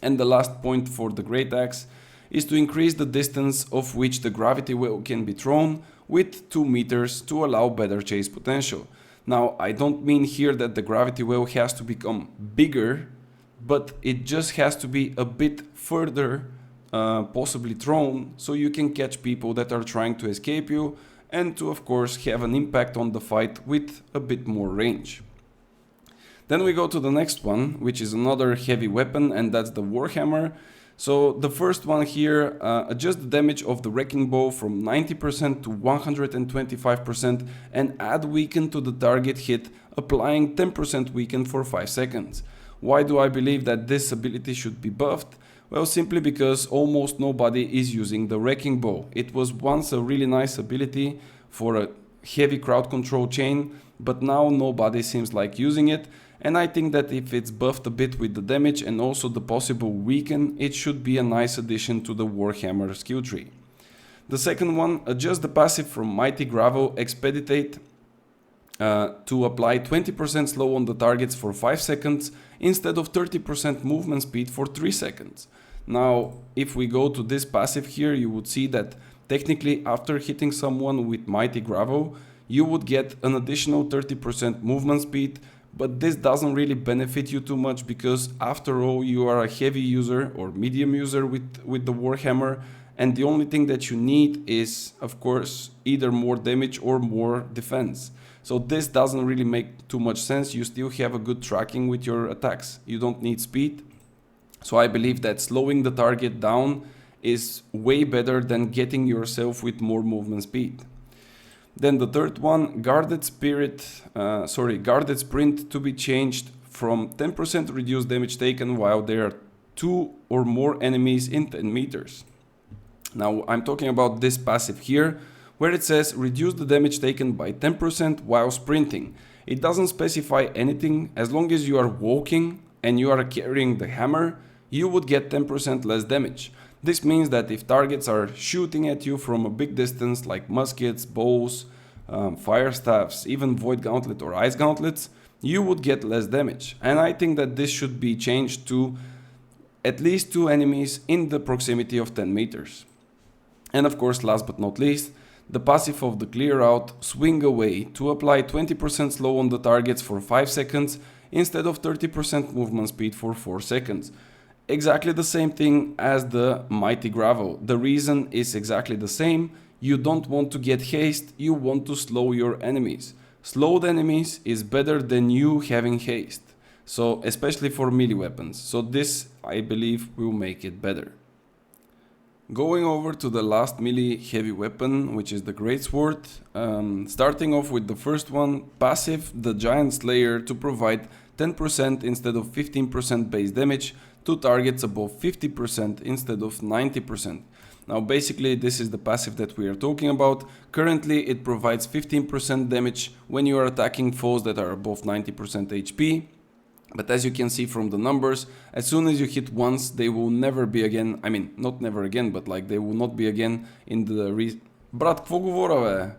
And the last point for the Great Axe is to increase the distance of which the gravity well can be thrown with 2 meters to allow better chase potential. Now, I don't mean here that the gravity well has to become bigger, but it just has to be a bit further possibly thrown so you can catch people that are trying to escape you and to of course have an impact on the fight with a bit more range. Then we go to the next one, which is another heavy weapon, and that's the Warhammer. So the first one here, adjust the damage of the Wrecking Bow from 90% to 125% and add weaken to the target hit, applying 10% weaken for 5 seconds. Why do I believe that this ability should be buffed? Well, simply because almost nobody is using the Wrecking Bow. It was once a really nice ability for a heavy crowd control chain, but now nobody seems like using it. And I think that if it's buffed a bit with the damage and also the possible weaken, it should be a nice addition to the Warhammer skill tree. The second one, adjust the passive from Mighty Gravel Expeditate to apply 20% slow on the targets for 5 seconds instead of 30% movement speed for 3 seconds. Now, if we go to this passive here, you would see that technically after hitting someone with Mighty Gravel, you would get an additional 30% movement speed, but this doesn't really benefit you too much because after all you are a heavy user or medium user with the Warhammer, and the only thing that you need is of course either more damage or more defense. So this doesn't really make too much sense. You still have a good tracking with your attacks. You don't need speed. So I believe that slowing the target down is way better than getting yourself with more movement speed. Then the third one, guarded sprint to be changed from 10% reduced damage taken while there are 2 or more enemies in 10 meters. Now I'm talking about this passive here, where it says reduce the damage taken by 10% while sprinting. It doesn't specify anything. As long as you are walking and you are carrying the hammer, you would get 10% less damage. This means that if targets are shooting at you from a big distance like muskets, bows, fire staffs, even void gauntlet or ice gauntlets, you would get less damage. And I think that this should be changed to at least 2 enemies in the proximity of 10 meters. And of course, last but not least, the passive of the clear out swing away to apply 20% slow on the targets for 5 seconds instead of 30% movement speed for 4 seconds. Exactly the same thing as the Mighty Gravel. The reason is exactly the same. You don't want to get haste, you want to slow your enemies. Slowed enemies is better than you having haste. So especially for melee weapons. So this, I believe, will make it better. Going over to the last melee heavy weapon, which is the Greatsword. Starting off with the first one, passive the Giant Slayer to provide 10% instead of 15% base damage to targets above 50% instead of 90%. Now basically this is the passive that we are talking about. Currently it provides 15% damage when you are attacking foes that are above 90% HP. But as you can see from the numbers, as soon as you hit once, they will never be again, I mean, not never again, but like they will not be again in the Brat, какво говоря, бе?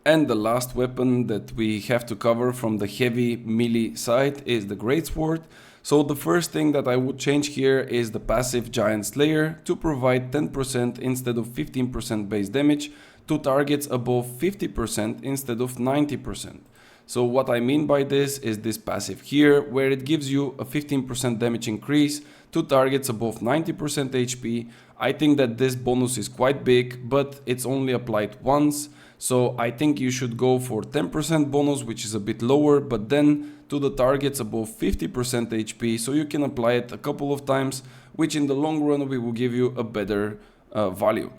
And the last weapon that we have to cover from the heavy melee side is the Greatsword. So the first thing that I would change here is the passive Giant Slayer to provide 10% instead of 15% base damage to targets above 50% instead of 90%. So what I mean by this is this passive here, where it gives you a 15% damage increase to targets above 90% HP. I think that this bonus is quite big, but it's only applied once. So I think you should go for 10% bonus, which is a bit lower, but then to the targets above 50% HP, so you can apply it a couple of times, which in the long run will give you a better value.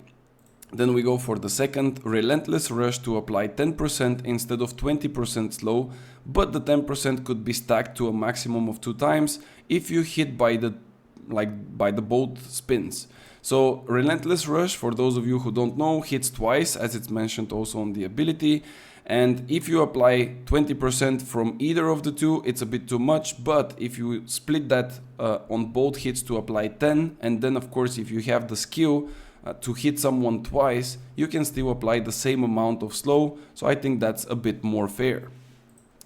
Then we go for the second, Relentless Rush, to apply 10% instead of 20% slow, but the 10% could be stacked to a maximum of 2 times if you hit by the both spins. So Relentless Rush, for those of you who don't know, hits twice, as it's mentioned also on the ability. And if you apply 20% from either of the two, it's a bit too much. But if you split that on both hits to apply 10, and then of course if you have the skill to hit someone twice, you can still apply the same amount of slow. So I think that's a bit more fair.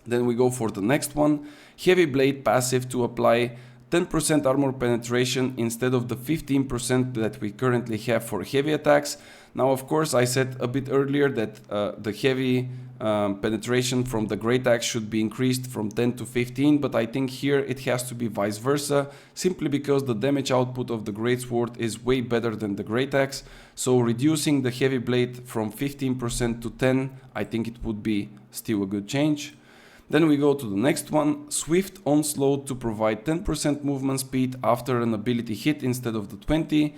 Then we go for the next one, Heavy Blade passive, to apply 10% armor penetration instead of the 15% that we currently have for heavy attacks. Now of course I said a bit earlier that the heavy penetration from the great axe should be increased from 10 to 15, but I think here it has to be vice versa, simply because the damage output of the Greatsword is way better than the great axe. So reducing the heavy blade from 15% to 10, I think it would be still a good change. Then we go to the next one, Swift Onslaught, to provide 10% movement speed after an ability hit instead of the 20.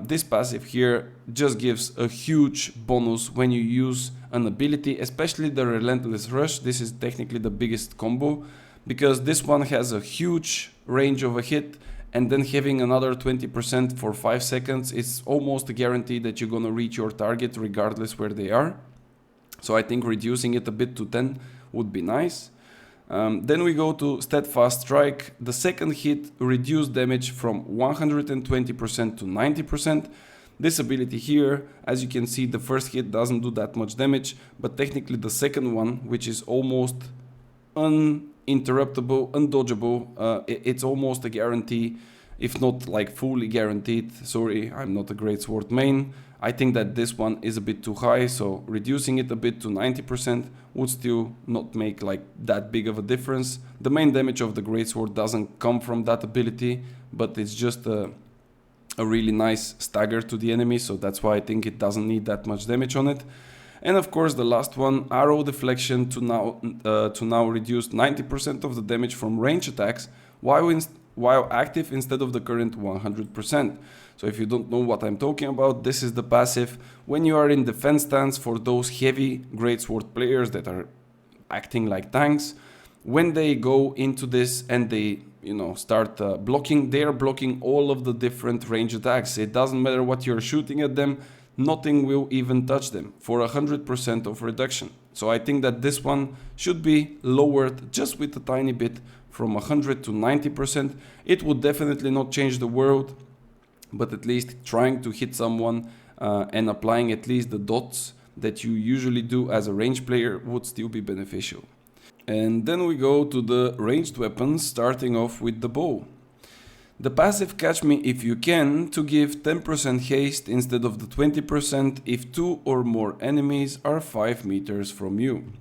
This passive here just gives a huge bonus when you use an ability, especially the Relentless Rush. This is technically the biggest combo, because this one has a huge range of a hit, and then having another 20% for 5 seconds is almost a guarantee that you're gonna reach your target regardless where they are. So I think reducing it a bit to 10 would be nice. Then we go to Steadfast Strike. The second hit reduced damage from 120% to 90%. This ability here, as you can see, the first hit doesn't do that much damage, but technically the second one, which is almost uninterruptible, undodgeable, it's almost a guarantee, if not like fully guaranteed. Sorry, I'm not a Greatsword main. I think that this one is a bit too high, so reducing it a bit to 90% would still not make like that big of a difference. The main damage of the Greatsword doesn't come from that ability, but it's just a really nice stagger to the enemy, so that's why I think it doesn't need that much damage on it. And of course the last one, Arrow Deflection, to now reduce 90% of the damage from range attacks while active instead of the current 100%. So if you don't know what I'm talking about, this is the passive when you are in defense stance for those heavy Greatsword players that are acting like tanks. When they go into this and they start blocking, they are blocking all of the different range attacks. It doesn't matter what you're shooting at them, nothing will even touch them for 100% of reduction. So I think that this one should be lowered just with a tiny bit from 100 to 90%. It would definitely not change the world, but at least trying to hit someone and applying at least the dots that you usually do as a range player would still be beneficial. And then we go to the ranged weapons, starting off with the bow. The passive Catch Me If You Can, to give 10% haste instead of the 20% if 2 or more enemies are 5 meters from you.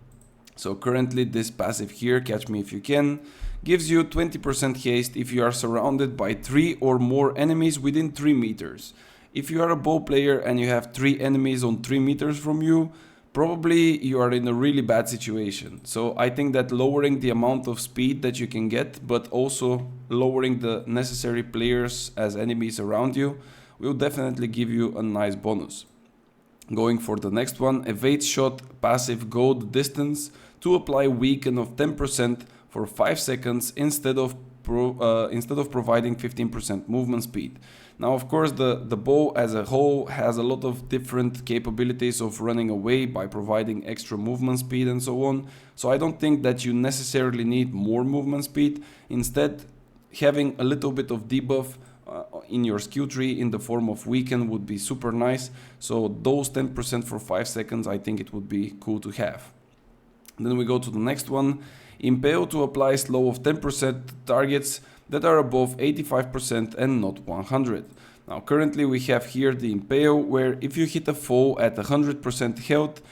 So currently this passive here, Catch Me If You Can, gives you 20% haste if you are surrounded by 3 or more enemies within 3 meters. If you are a bow player and you have 3 enemies on 3 meters from you, probably you are in a really bad situation. So I think that lowering the amount of speed that you can get, but also lowering the necessary players as enemies around you, will definitely give you a nice bonus. Going for the next one, Evade Shot passive, go the distance, to apply weaken of 10% for 5 seconds instead of providing 15% movement speed. Now of course the bow as a whole has a lot of different capabilities of running away by providing extra movement speed and so on. So I don't think that you necessarily need more movement speed. Instead, having a little bit of debuff in your skill tree in the form of weaken would be super nice. So those 10% for 5 seconds, I think it would be cool to have. Then we go to the next one. Impale, to apply slow of 10% to targets that are above 85% and not 100. Now currently we have here the Impale, where if you hit a foe at 100% health,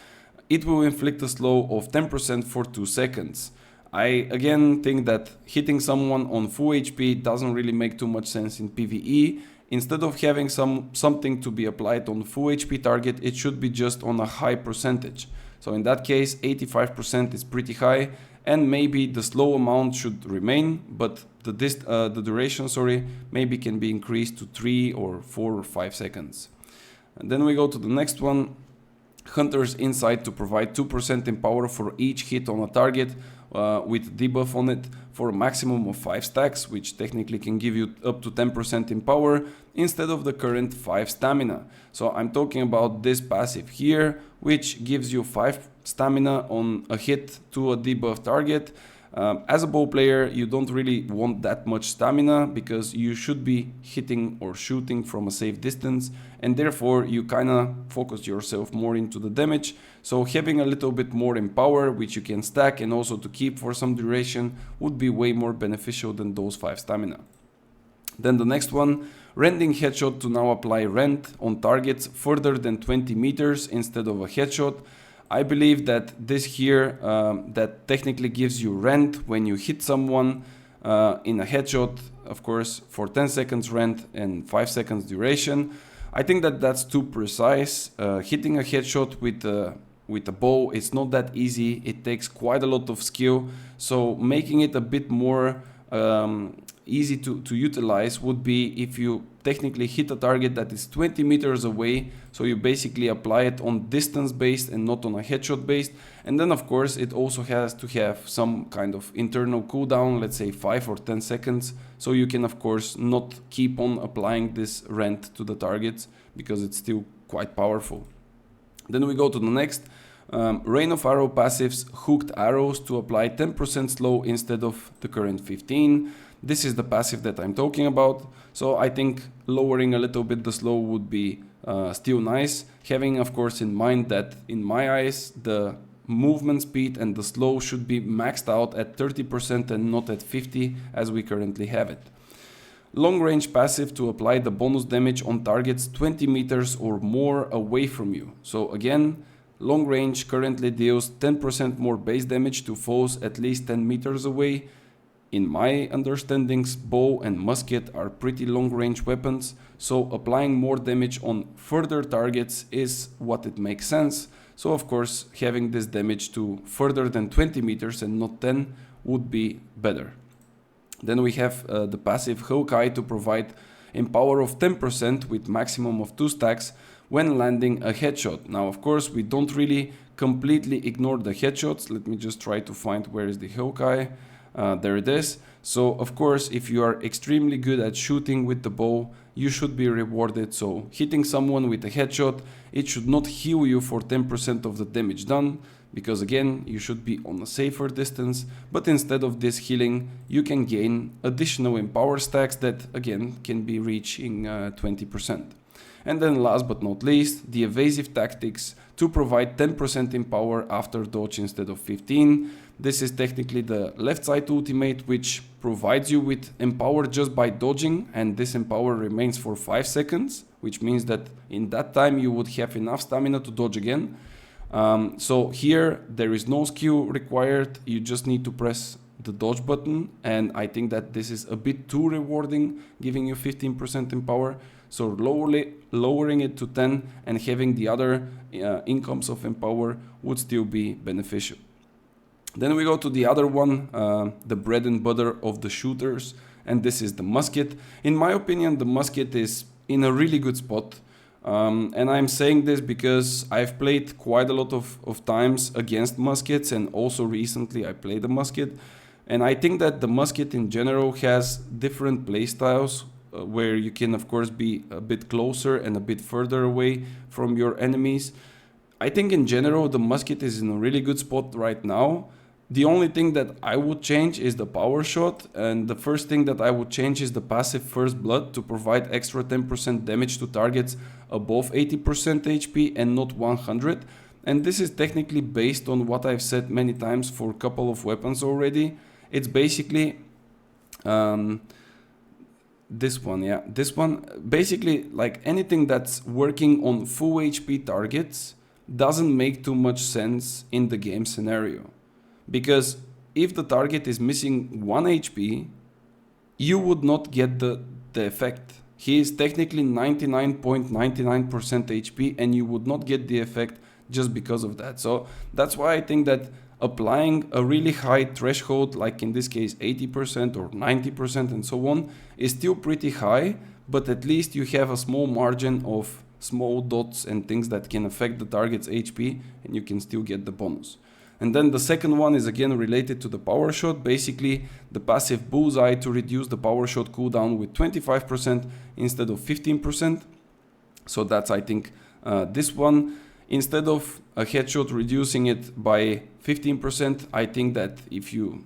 it will inflict a slow of 10% for 2 seconds. I again think that hitting someone on full HP doesn't really make too much sense in PvE. Instead of having something to be applied on full HP target, it should be just on a high percentage. So in that case, 85% is pretty high, and maybe the slow amount should remain, but the duration, maybe can be increased to 3 or 4 or 5 seconds. And then we go to the next one. Hunter's Insight to provide 2% in power for each hit on a target with debuff on it for a maximum of 5 stacks, which technically can give you up to 10% in power instead of the current 5 stamina. So I'm talking about this passive here, which gives you 5 stamina on a hit to a debuff target. As a bow player, you don't really want that much stamina because you should be hitting or shooting from a safe distance, and therefore you kind of focus yourself more into the damage. So having a little bit more in power, which you can stack and also to keep for some duration, would be way more beneficial than those 5 stamina. Then the next one, Rending Headshot to now apply rend on targets further than 20 meters instead of a headshot. I believe that this here, that technically gives you rend when you hit someone in a headshot, of course, for 10 seconds rend and 5 seconds duration. I think that that's too precise. Hitting a headshot with a bow, it's not that easy. It takes quite a lot of skill. So making it a bit more easy to utilize would be if you technically hit a target that is 20 meters away, so you basically apply it on distance based and not on a headshot based. And then of course it also has to have some kind of internal cooldown, let's say 5 or 10 seconds, so you can of course not keep on applying this rend to the targets because it's still quite powerful. Then we go to the next. Rain of Arrow passives hooked arrows to apply 10% slow instead of the current 15. This is the passive that I'm talking about. So I think lowering a little bit the slow would be still nice. Having of course in mind that in my eyes the movement speed and the slow should be maxed out at 30% and not at 50 as we currently have it. Long range passive to apply the bonus damage on targets 20 meters or more away from you. So again, long range currently deals 10% more base damage to foes at least 10 meters away. In my understandings, bow and musket are pretty long range weapons, so applying more damage on further targets is what it makes sense. So of course, having this damage to further than 20 meters and not 10 would be better. Then we have the passive Hawkeye to provide empower of 10% with maximum of 2 stacks when landing a headshot. Now of course we don't really completely ignore the headshots. Let me just try to find where is the Hawkeye. There it is. So of course if you are extremely good at shooting with the bow, you should be rewarded. So hitting someone with a headshot, it should not heal you for 10% of the damage done, because again you should be on a safer distance, but instead of this healing you can gain additional empower stacks that again can be reaching 20%. And then last but not least, the evasive tactics to provide 10% in power after dodge instead of 15. This is technically the left side ultimate, which provides you with empower just by dodging, and this empower remains for 5 seconds, which means that in that time you would have enough stamina to dodge again. So here there is no skill required, you just need to press the dodge button, and I think that this is a bit too rewarding, giving you 15% in power. So lowering it to 10 and having the other incomes of empower would still be beneficial. Then we go to the other one, the bread and butter of the shooters, and this is the musket. In my opinion, the musket is in a really good spot. And I'm saying this because I've played quite a lot of times against muskets, and also recently I played the musket. And I think that the musket in general has different playstyles where you can of course be a bit closer and a bit further away from your enemies. I think in general the musket is in a really good spot right now. The only thing that I would change is the power shot, and the first thing that I would change is the passive First Blood to provide extra 10% damage to targets above 80% HP and not 100. And this is technically based on what I've said many times for a couple of weapons already. It's basically this one, basically like anything that's working on full HP targets doesn't make too much sense in the game scenario. Because if the target is missing 1 HP, you would not get the effect. He is technically 99.99% HP and you would not get the effect just because of that. So that's why I think that applying a really high threshold, like in this case 80% or 90% and so on, is still pretty high, but at least you have a small margin of small dots and things that can affect the target's HP, and you can still get the bonus. And then the second one is again related to the power shot, basically the passive bullseye to reduce the power shot cooldown with 25% instead of 15%. So that's, I think, this one. Instead of a headshot reducing it by 15%, I think that if you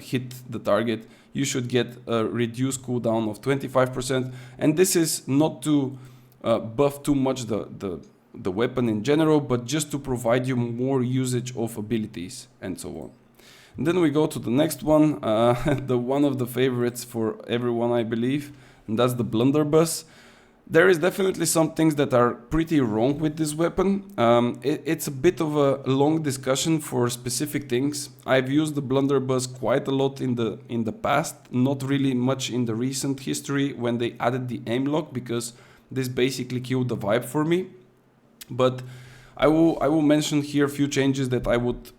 hit the target, you should get a reduced cooldown of 25%. And this is not to buff too much the weapon in general, but just to provide you more usage of abilities and so on. And then we go to the next one, the one of the favorites for everyone, I believe, and that's the Blunderbuss. There is definitely some things that are pretty wrong with this weapon. It's a bit of a long discussion for specific things. I've used the Blunderbuss quite a lot in the past, not really much in the recent history when they added the aim lock, because this basically killed the vibe for me. But I will mention here a few changes that I would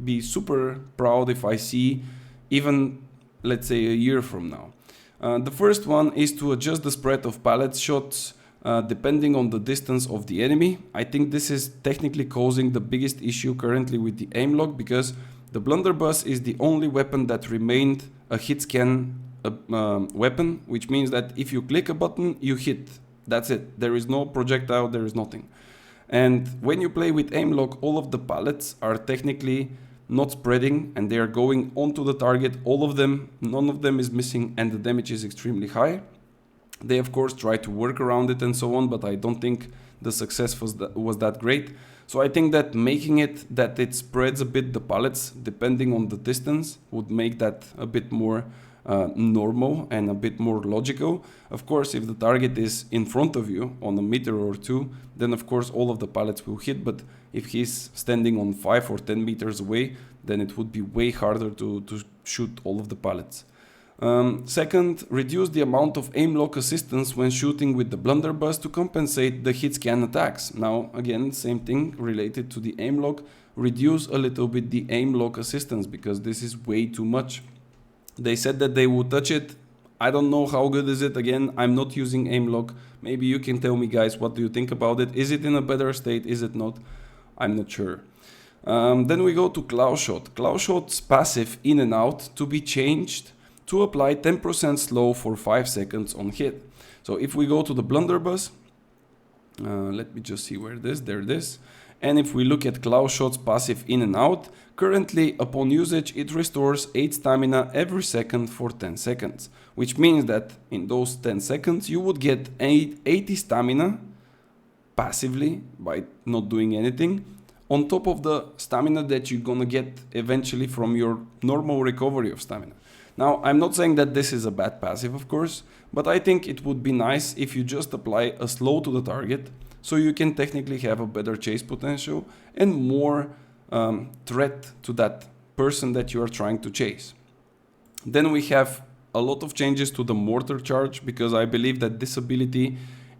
be super proud if I see even, let's say, a year from now. The first one is to adjust the spread of pallet shots depending on the distance of the enemy. I think this is technically causing the biggest issue currently with the aim lock, because the Blunderbuss is the only weapon that remained a hit scan weapon, which means that if you click a button, you hit. That's it. There is no projectile, there is nothing. And when you play with aim lock, all of the pallets are technically not spreading and they are going onto the target, all of them, none of them is missing, and the damage is extremely high. They of course try to work around it and so on, but I don't think the success was that great. So I think that making it that it spreads a bit the pallets depending on the distance would make that a bit more normal and a bit more logical. Of course, if the target is in front of you on a meter or two, then of course all of the pallets will hit, but if he's standing on 5 or 10 meters away, then it would be way harder to shoot all of the pallets. Second, reduce the amount of aim lock assistance when shooting with the Blunderbuss to compensate the hit scan attacks. Now again, same thing related to the aim lock, reduce a little bit the aim lock assistance, because this is way too much. They said that they would touch it. I don't know how good is it. Again, I'm not using aim lock. Maybe you can tell me, guys, what do you think about it? Is it in a better state? Is it not? I'm not sure. Then we go to Claw Shot. Claw Shot's passive in and out to be changed to apply 10% slow for 5 seconds on hit. So if we go to the Blunderbuss, let me just see where it is. There it is. And if we look at Claw Shot's passive in and out, currently upon usage it restores 8 stamina every second for 10 seconds. Which means that in those 10 seconds you would get 80 stamina passively by not doing anything, on top of the stamina that you're gonna get eventually from your normal recovery of stamina. Now, I'm not saying that this is a bad passive, of course, but I think it would be nice if you just apply a slow to the target, so you can technically have a better chase potential and more threat to that person that you are trying to chase. Then we have a lot of changes to the mortar charge, because I believe that this ability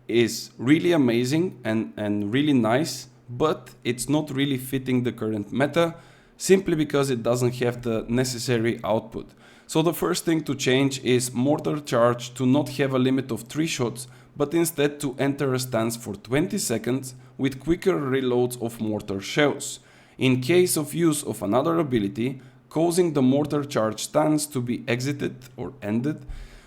is really amazing and really nice, but it's not really fitting the current meta, simply because it doesn't have the necessary output. So the first thing to change is mortar charge to not have a limit of 3 shots, but instead to enter a stance for 20 seconds with quicker reloads of mortar shells, in case of use of another ability, causing the mortar charge stance to be exited or ended.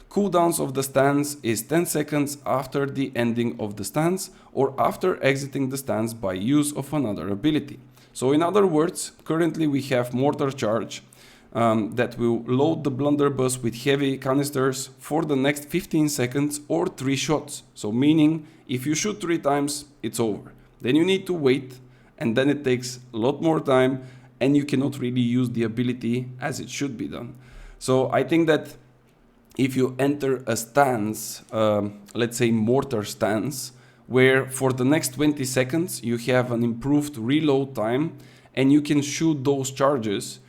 Cooldowns of the stance is 10 seconds after the ending of the stance or after exiting the stance by use of another ability. So in other words, currently we have mortar charge that will load the Blunderbuss with heavy canisters for the next 15 seconds or 3 shots. So meaning if you shoot 3 times, it's over. Then you need to wait, and then it takes a lot more time and you cannot really use the ability as it should be done. So I think that if you enter a stance, let's say mortar stance, where for the next 20 seconds you have an improved reload time and you can shoot those charges,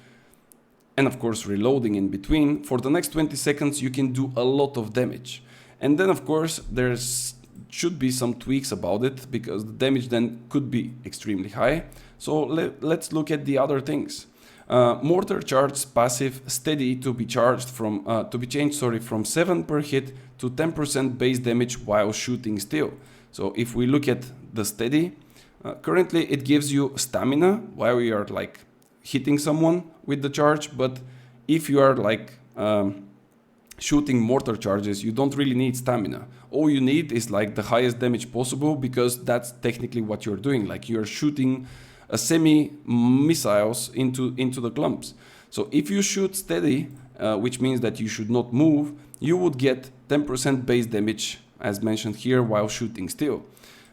and of course reloading in between, for the next 20 seconds you can do a lot of damage. And then of course there should be some tweaks about it, because the damage then could be extremely high. So let's look at the other things. Mortar charge passive steady to be changed from 7 per hit to 10% base damage while shooting still. So if we look at the steady, currently it gives you stamina while you are like hitting someone with the charge, but if you are like shooting mortar charges, you don't really need stamina. All you need is like the highest damage possible, because that's technically what you're doing. Like you're shooting a semi-missiles into the clumps. So if you shoot steady, which means that you should not move, you would get 10% base damage, as mentioned here, while shooting still.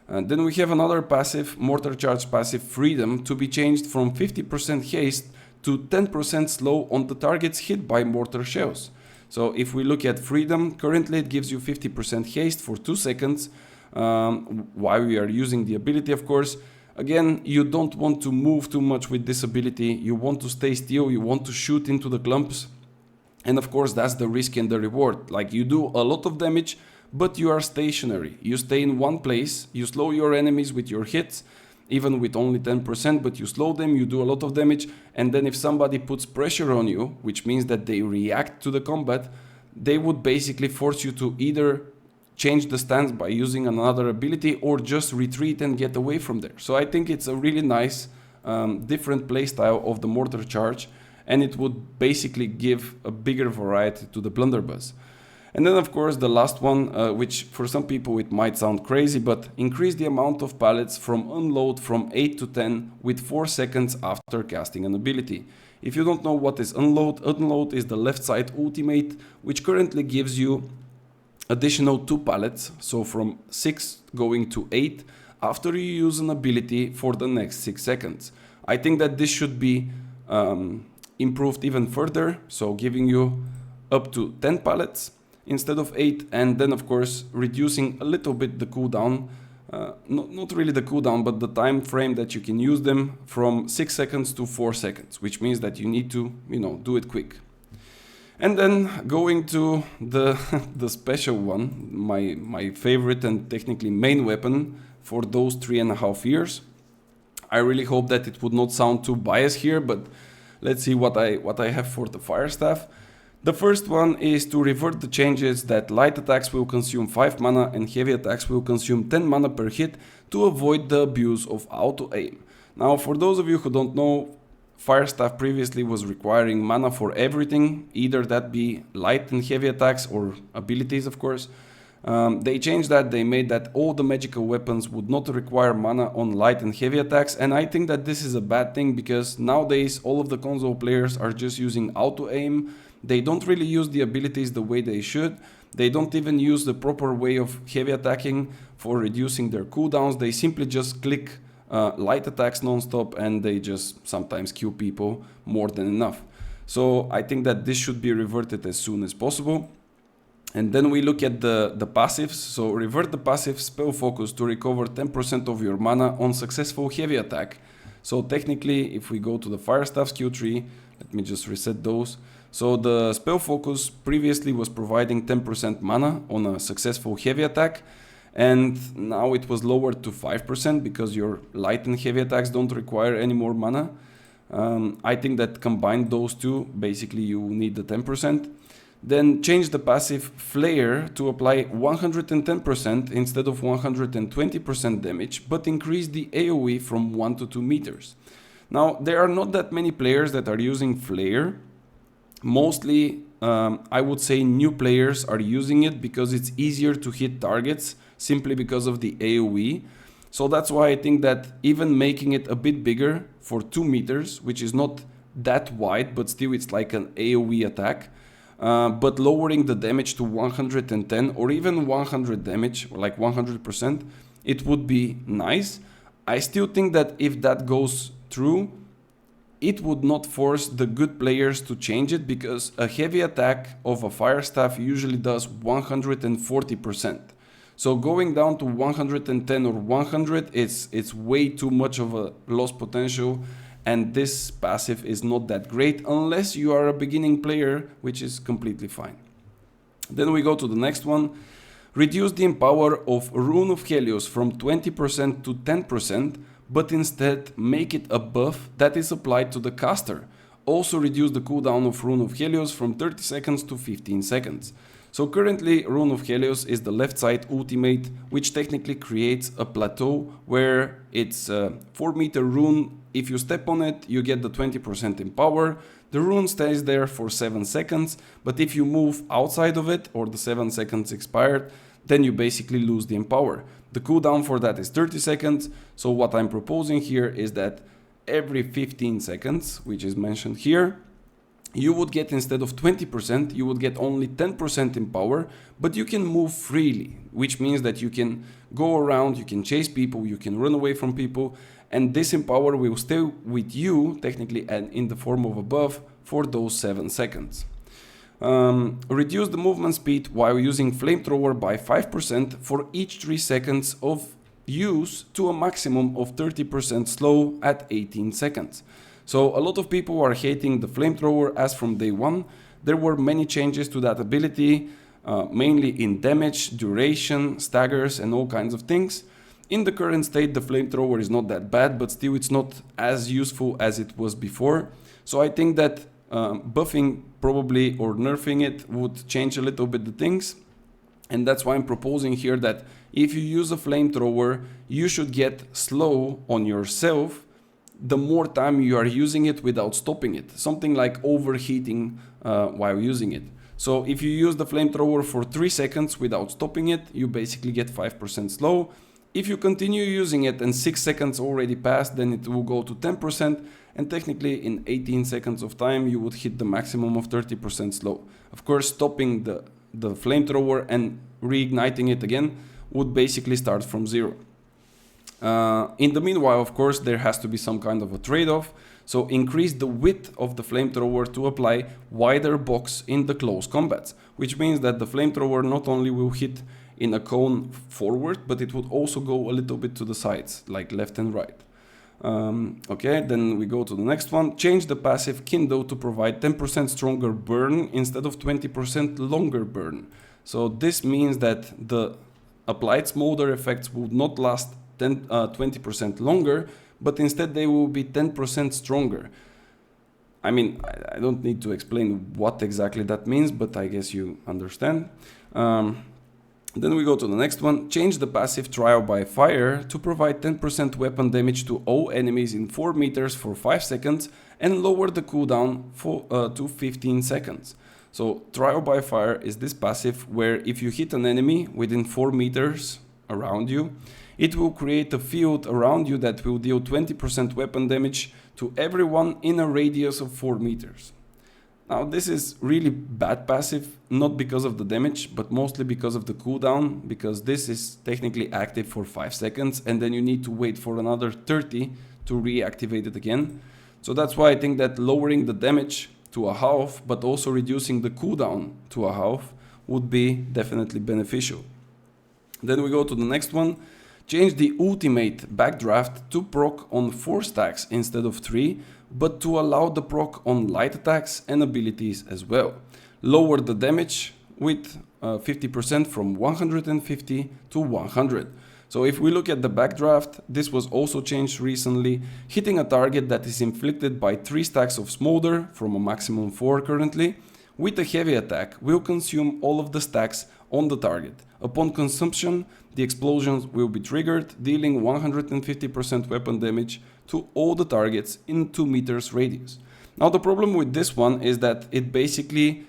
Then we have another passive, mortar charge passive, Freedom, to be changed from 50% haste to 10% slow on the targets hit by mortar shells. So if we look at Freedom, currently it gives you 50% haste for 2 seconds, while we are using the ability, of course. Again, you don't want to move too much with this ability, you want to stay still, you want to shoot into the clumps. And of course, that's the risk and the reward. Like you do a lot of damage, but you are stationary. You stay in one place, you slow your enemies with your hits, even with only 10%, but you slow them, you do a lot of damage, and then if somebody puts pressure on you, which means that they react to the combat, they would basically force you to either change the stance by using another ability or just retreat and get away from there. So I think it's a really nice different playstyle of the mortar charge, and it would basically give a bigger variety to the Blunderbuss. And then of course the last one, which for some people it might sound crazy, but increase the amount of pallets from unload from 8 to 10 with 4 seconds after casting an ability. If you don't know what is unload, unload is the left side ultimate, which currently gives you additional 2 pallets, so from 6 going to 8 after you use an ability for the next 6 seconds. I think that this should be improved even further, so giving you up to 10 pallets instead of 8, and then of course reducing a little bit the cooldown, not really the cooldown, but the time frame that you can use them from 6 seconds to 4 seconds, which means that you need to, do it quick. And then going to the special one, my favorite and technically main weapon for those 3.5 years. I really hope that it would not sound too biased here, but let's see what I have for the Fire Staff. The first one is to revert the changes that light attacks will consume 5 mana and heavy attacks will consume 10 mana per hit to avoid the abuse of auto-aim. Now, for those of you who don't know, Fire Staff previously was requiring mana for everything, either that be light and heavy attacks or abilities, of course. They changed that, they made that all the magical weapons would not require mana on light and heavy attacks, and I think that this is a bad thing, because nowadays all of the console players are just using auto-aim. They don't really use the abilities the way they should. They don't even use the proper way of heavy attacking for reducing their cooldowns. They simply just click light attacks non-stop, and they just sometimes kill people more than enough. So I think that this should be reverted as soon as possible. And then we look at the passives. So revert the passive spell focus to recover 10% of your mana on successful heavy attack. So technically, if we go to the Fire Staff skill tree, let me just reset those. So the spell focus previously was providing 10% mana on a successful heavy attack, and now it was lowered to 5% because your light and heavy attacks don't require any more mana. I think that combined those two, basically you need the 10%. Then change the passive Flail to apply 110% instead of 120% damage, but increase the AoE from 1 to 2 meters. Now, there are not that many players that are using Flail. Mostly, I would say new players are using it because it's easier to hit targets simply because of the AoE. So that's why I think that even making it a bit bigger for 2 meters, which is not that wide, but still it's like an AoE attack, but lowering the damage to 110 or even 100 damage, like 100%, it would be nice. I still think that if that goes through, it would not force the good players to change it, because a heavy attack of a Fire Staff usually does 140%. So going down to 110 or 100, it's way too much of a lost potential, and this passive is not that great unless you are a beginning player, which is completely fine. Then we go to the next one. Reduce the empower of Rune of Helios from 20% to 10%, but instead make it a buff that is applied to the caster Also reduce the cooldown of Rune of Helios from 30 seconds to 15 seconds. So currently Rune of Helios is the left side ultimate, which technically creates a plateau where it's a 4-meter rune. If you step on it, you get the 20% in power. The rune stays there for 7 seconds, but if you move outside of it or the 7 seconds expired, then you basically lose the empower. The cooldown for that is 30 seconds, so what I'm proposing here is that every 15 seconds, which is mentioned here, you would get, instead of 20%, you would get only 10% in power, but you can move freely, which means that you can go around, you can chase people, you can run away from people, and this empower will stay with you, technically, and in the form of a buff for those 7 seconds. Reduce the movement speed while using Flamethrower by 5% for each 3 seconds of use to a maximum of 30% slow at 18 seconds. So a lot of people are hating the Flamethrower as from day one. There were many changes to that ability, mainly in damage, duration, staggers and all kinds of things. In the current state, the Flamethrower is not that bad, but still it's not as useful as it was before. So I think that buffing probably or nerfing it would change a little bit the things. And that's why I'm proposing here that if you use a Flamethrower, you should get slow on yourself the more time you are using it without stopping it. Something like overheating while using it. So if you use the Flamethrower for 3 seconds without stopping it, you basically get 5% slow. If you continue using it and 6 seconds already passed, then it will go to 10%. And technically in 18 seconds of time, you would hit the maximum of 30% slow. Of course, stopping the Flamethrower and reigniting it again would basically start from 0. In the meanwhile, of course, there has to be some kind of a trade-off. So increase the width of the Flamethrower to apply wider box in the close combats, which means that the Flamethrower not only will hit in a cone forward, but it would also go a little bit to the sides, like left and right. Okay, then we go to the next one. Change the passive Kindle to provide 10% stronger burn instead of 20% longer burn. So this means that the applied smolder effects would not last 20% longer, but instead they will be 10% stronger. I mean, I don't need to explain what exactly that means, but I guess you understand. Then we go to the next one. Change the passive Trial by Fire to provide 10% weapon damage to all enemies in 4 meters for 5 seconds and lower the cooldown to 15 seconds. So Trial by Fire is this passive where if you hit an enemy within 4 meters around you, it will create a field around you that will deal 20% weapon damage to everyone in a radius of 4 meters. Now this is really bad passive, not because of the damage, but mostly because of the cooldown, because this is technically active for 5 seconds and then you need to wait for another 30 to reactivate it again. So that's why I think that lowering the damage to a half, but also reducing the cooldown to a half would be definitely beneficial. Then we go to the next one. Change the ultimate backdraft to proc on 4 stacks instead of 3, but to allow the proc on light attacks and abilities as well. Lower the damage with 50% from 150 to 100. So if we look at the backdraft, this was also changed recently. Hitting a target that is inflicted by 3 stacks of smolder from a maximum 4 currently, with a heavy attack will consume all of the stacks on the target. Upon consumption, the explosions will be triggered, dealing 150% weapon damage to all the targets in 2 meters radius. Now the problem with this one is that it basically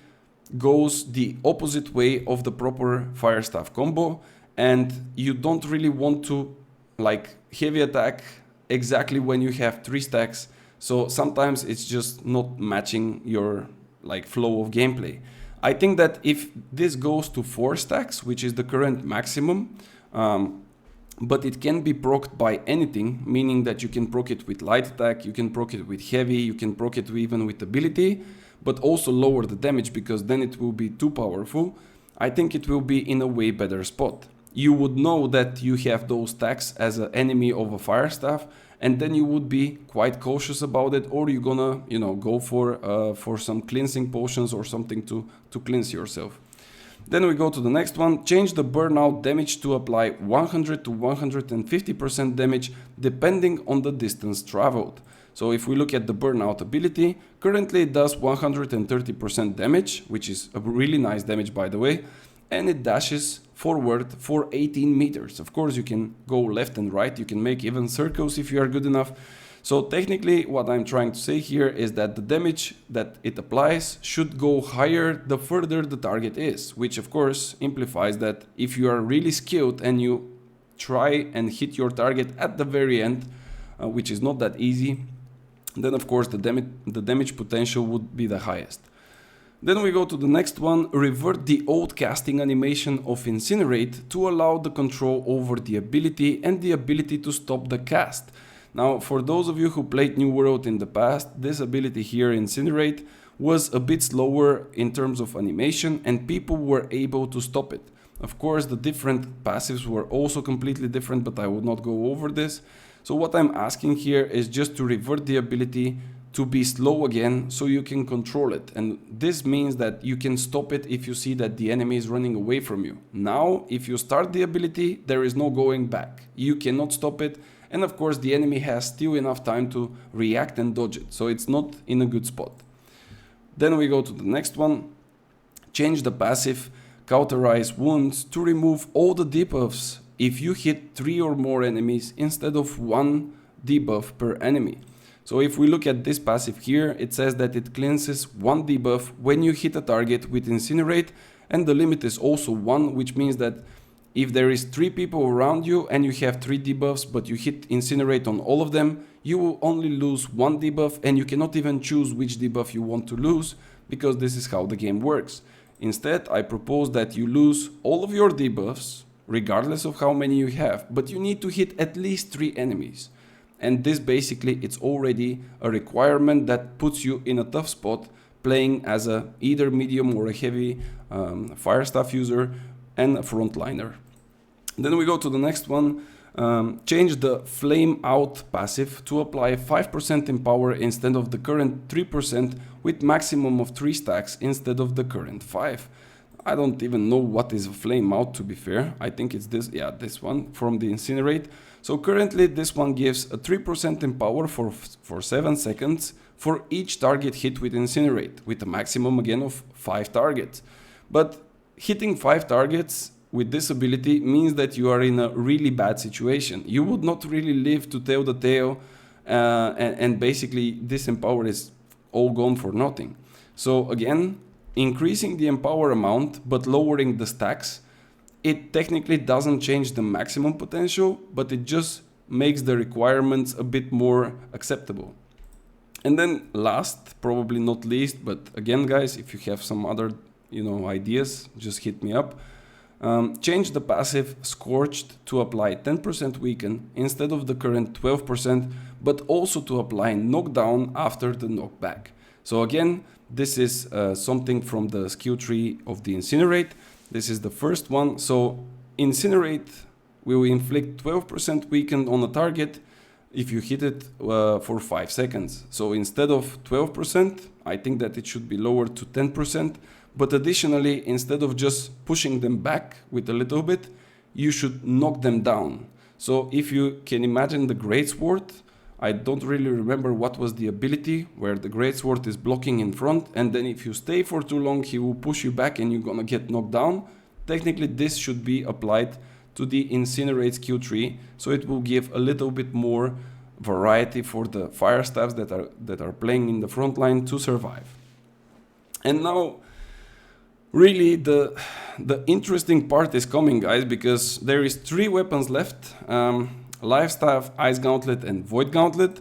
goes the opposite way of the proper fire staff combo, and you don't really want to like heavy attack exactly when you have 3 stacks, so sometimes it's just not matching your like flow of gameplay. I think that if this goes to 4 stacks, which is the current maximum, but it can be procced by anything, meaning that you can proc it with light attack, you can proc it with heavy, you can proc it even with ability, but also lower the damage because then it will be too powerful. I think it will be in a way better spot. You would know that you have those stacks as an enemy of a fire staff, and then you would be quite cautious about it, or you're gonna, you know, go for some cleansing potions or something to cleanse yourself. Then we go to the next one. Change the burnout damage to apply 100 to 150% damage depending on the distance traveled. So if we look at the burnout ability, currently it does 130% damage, which is a really nice damage by the way, and it dashes forward for 18 meters. Of course you can go left and right, you can make even circles if you are good enough. So technically what I'm trying to say here is that the damage that it applies should go higher the further the target is, which of course implies that if you are really skilled and you try and hit your target at the very end, which is not that easy, then of course the damage potential would be the highest. Then we go to the next one, revert the old casting animation of Incinerate to allow the control over the ability and the ability to stop the cast. Now, for those of you who played New World in the past, this ability here, Incinerate, was a bit slower in terms of animation and people were able to stop it. Of course, the different passives were also completely different, but I will not go over this. So what I'm asking here is just to revert the ability to be slow again so you can control it. And this means that you can stop it if you see that the enemy is running away from you. Now, if you start the ability, there is no going back. You cannot stop it. And of course, the enemy has still enough time to react and dodge it. So it's not in a good spot. Then we go to the next one. Change the passive Cauterize Wounds to remove all the debuffs if you hit 3 or more enemies instead of 1 debuff per enemy. So if we look at this passive here, it says that it cleanses 1 debuff when you hit a target with Incinerate, and the limit is also 1, which means that if there is 3 people around you and you have 3 debuffs but you hit Incinerate on all of them, you will only lose 1 debuff and you cannot even choose which debuff you want to lose, because this is how the game works. Instead, I propose that you lose all of your debuffs, regardless of how many you have, but you need to hit at least 3 enemies. And this basically, it's already a requirement that puts you in a tough spot playing as a either medium or a heavy fire staff user and a frontliner. Then we go to the next one. Change the Flame Out passive to apply 5% in power instead of the current 3% with maximum of 3 stacks instead of the current 5. I don't even know what is a Flame Out, to be fair. I think it's this, yeah, this one from the Incinerate. So currently this one gives a 3% in power for 7 seconds for each target hit with Incinerate, with a maximum again of 5 targets. But hitting 5 targets with this ability means that you are in a really bad situation. You would not really live to tell the tale, and basically this empower is all gone for nothing. So again, increasing the empower amount but lowering the stacks, it technically doesn't change the maximum potential, but it just makes the requirements a bit more acceptable. And then last, probably not least, but again guys, if you have some other ideas, just hit me up. Change the passive Scorched to apply 10% weaken instead of the current 12%, but also to apply knockdown after the knockback. So again, this is something from the skill tree of the Incinerate. This is the first one. So Incinerate will inflict 12% weaken on a target if you hit it for 5 seconds. So instead of 12%, I think that it should be lowered to 10%. But additionally, instead of just pushing them back with a little bit, you should knock them down. So if you can imagine the Greatsword, I don't really remember what was the ability where the Greatsword is blocking in front, and then if you stay for too long, he will push you back and you're gonna get knocked down. Technically, this should be applied to the Incinerate skill tree, so it will give a little bit more variety for the fire staffs that are playing in the front line to survive. And now, really, the interesting part is coming, guys, because there is 3 weapons left. Life Staff, Ice Gauntlet and Void Gauntlet,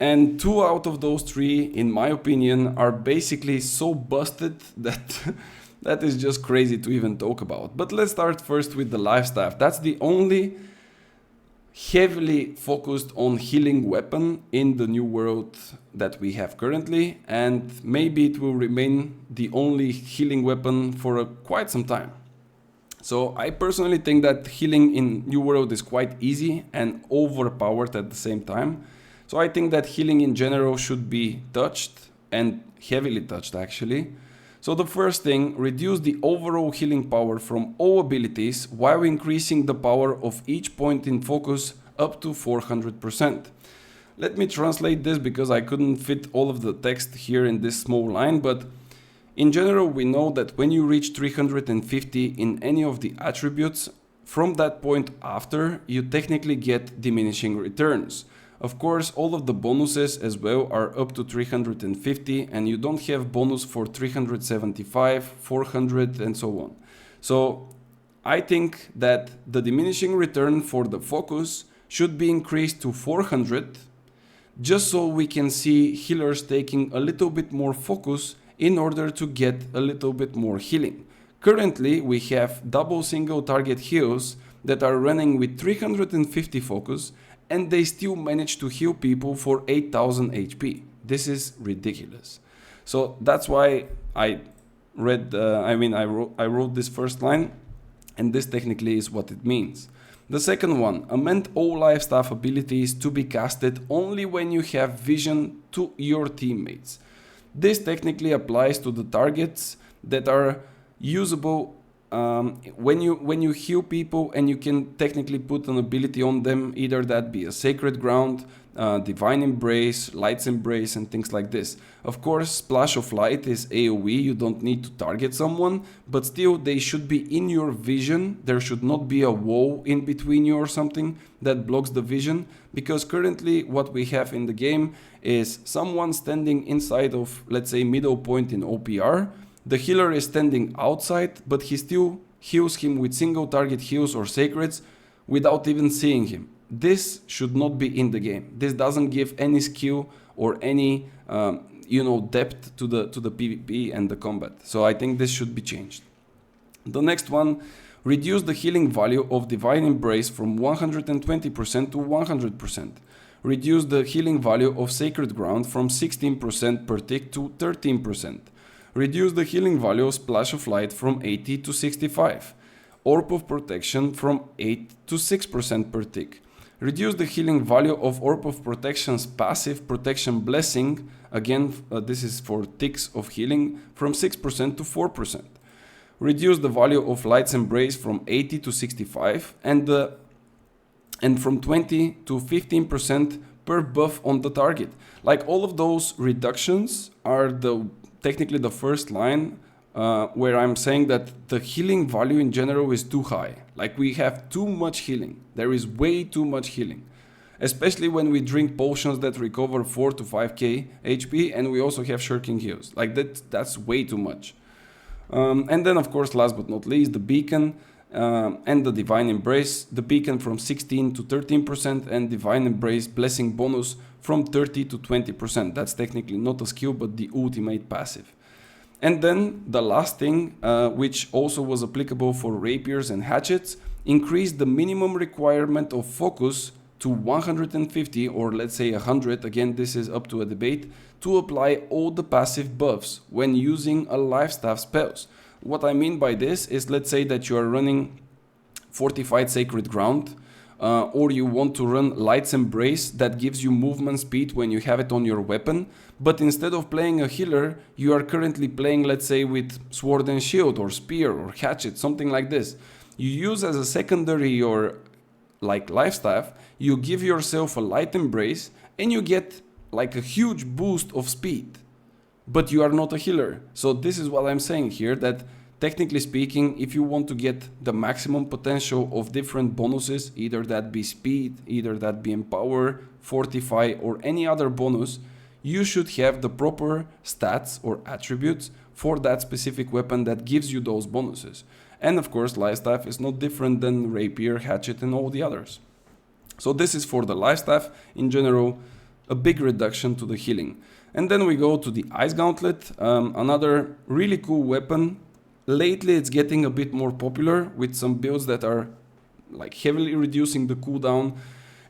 and 2 out of those 3, in my opinion, are basically so busted that that is just crazy to even talk about. But let's start first with the Life Staff. That's the only heavily focused on healing weapon in the new world that we have currently, and maybe it will remain the only healing weapon for quite some time. So I personally think that healing in New World is quite easy and overpowered at the same time. So I think that healing in general should be touched, and heavily touched actually. So the first thing, reduce the overall healing power from all abilities while increasing the power of each point in focus up to 400%. Let me translate this because I couldn't fit all of the text here in this small line, but in general we know that when you reach 350 in any of the attributes, from that point after you technically get diminishing returns. Of course, all of the bonuses as well are up to 350 and you don't have bonus for 375, 400 and so on. So I think that the diminishing return for the focus should be increased to 400 just so we can see healers taking a little bit more focus in order to get a little bit more healing. Currently we have double single target heals that are running with 350 focus and they still manage to heal people for 8000 HP. This is ridiculous. So that's why I wrote this first line, and this technically is what it means. The second one, amend all life staff abilities to be casted only when you have vision to your teammates. This technically applies to the targets that are usable when you heal people and you can technically put an ability on them, either that be a Sacred Ground, Divine Embrace, Light's Embrace and things like this. Of course, Splash of Light is AoE, you don't need to target someone, but still they should be in your vision. There should not be a wall in between you or something that blocks the vision, because currently what we have in the game is someone standing inside of, let's say, middle point in OPR. The healer is standing outside, but he still heals him with single target heals or sacreds without even seeing him. This should not be in the game. This doesn't give any skill or any depth to the PvP and the combat. So I think this should be changed. The next one, reduce the healing value of Divine Embrace from 120% to 100%. Reduce the healing value of Sacred Ground from 16% per tick to 13%. Reduce the healing value of Splash of Light from 80 to 65. Orb of Protection from 8 to 6% per tick. Reduce the healing value of Orb of Protection's passive Protection Blessing, again this is for ticks of healing, from 6% to 4%. Reduce the value of Light's Embrace from 80 to 65 and from 20 to 15% per buff on the target. Like, all of those reductions are technically the first line where I'm saying that the healing value in general is too high. Like, we have too much healing. There is way too much healing. Especially when we drink potions that recover 4 to 5k HP and we also have shirking heals. Like, that's way too much. And then of course, last but not least, the beacon and the Divine Embrace. The beacon from 16 to 13% and Divine Embrace blessing bonus from 30 to 20%. That's technically not a skill but the ultimate passive. And then the last thing, which also was applicable for Rapiers and Hatchets, increase the minimum requirement of focus to 150 or let's say 100, again this is up to a debate, to apply all the passive buffs when using a lifestaff spells. What I mean by this is, let's say that you are running Fortified Sacred Ground, or you want to run Light's Embrace that gives you movement speed when you have it on your weapon, but instead of playing a healer, you are currently playing, let's say, with Sword and Shield or Spear or Hatchet, something like this. You use as a secondary or like lifestaff, you give yourself a Light Embrace and you get like a huge boost of speed, but you are not a healer. So this is what I'm saying here, that technically speaking, if you want to get the maximum potential of different bonuses, either that be speed, either that be empower, fortify or any other bonus, you should have the proper stats or attributes for that specific weapon that gives you those bonuses. And of course, lifestaff is not different than Rapier, Hatchet and all the others. So this is for the lifestaff. In general, a big reduction to the healing. And then we go to the Ice Gauntlet, another really cool weapon. Lately it's getting a bit more popular with some builds that are like heavily reducing the cooldown.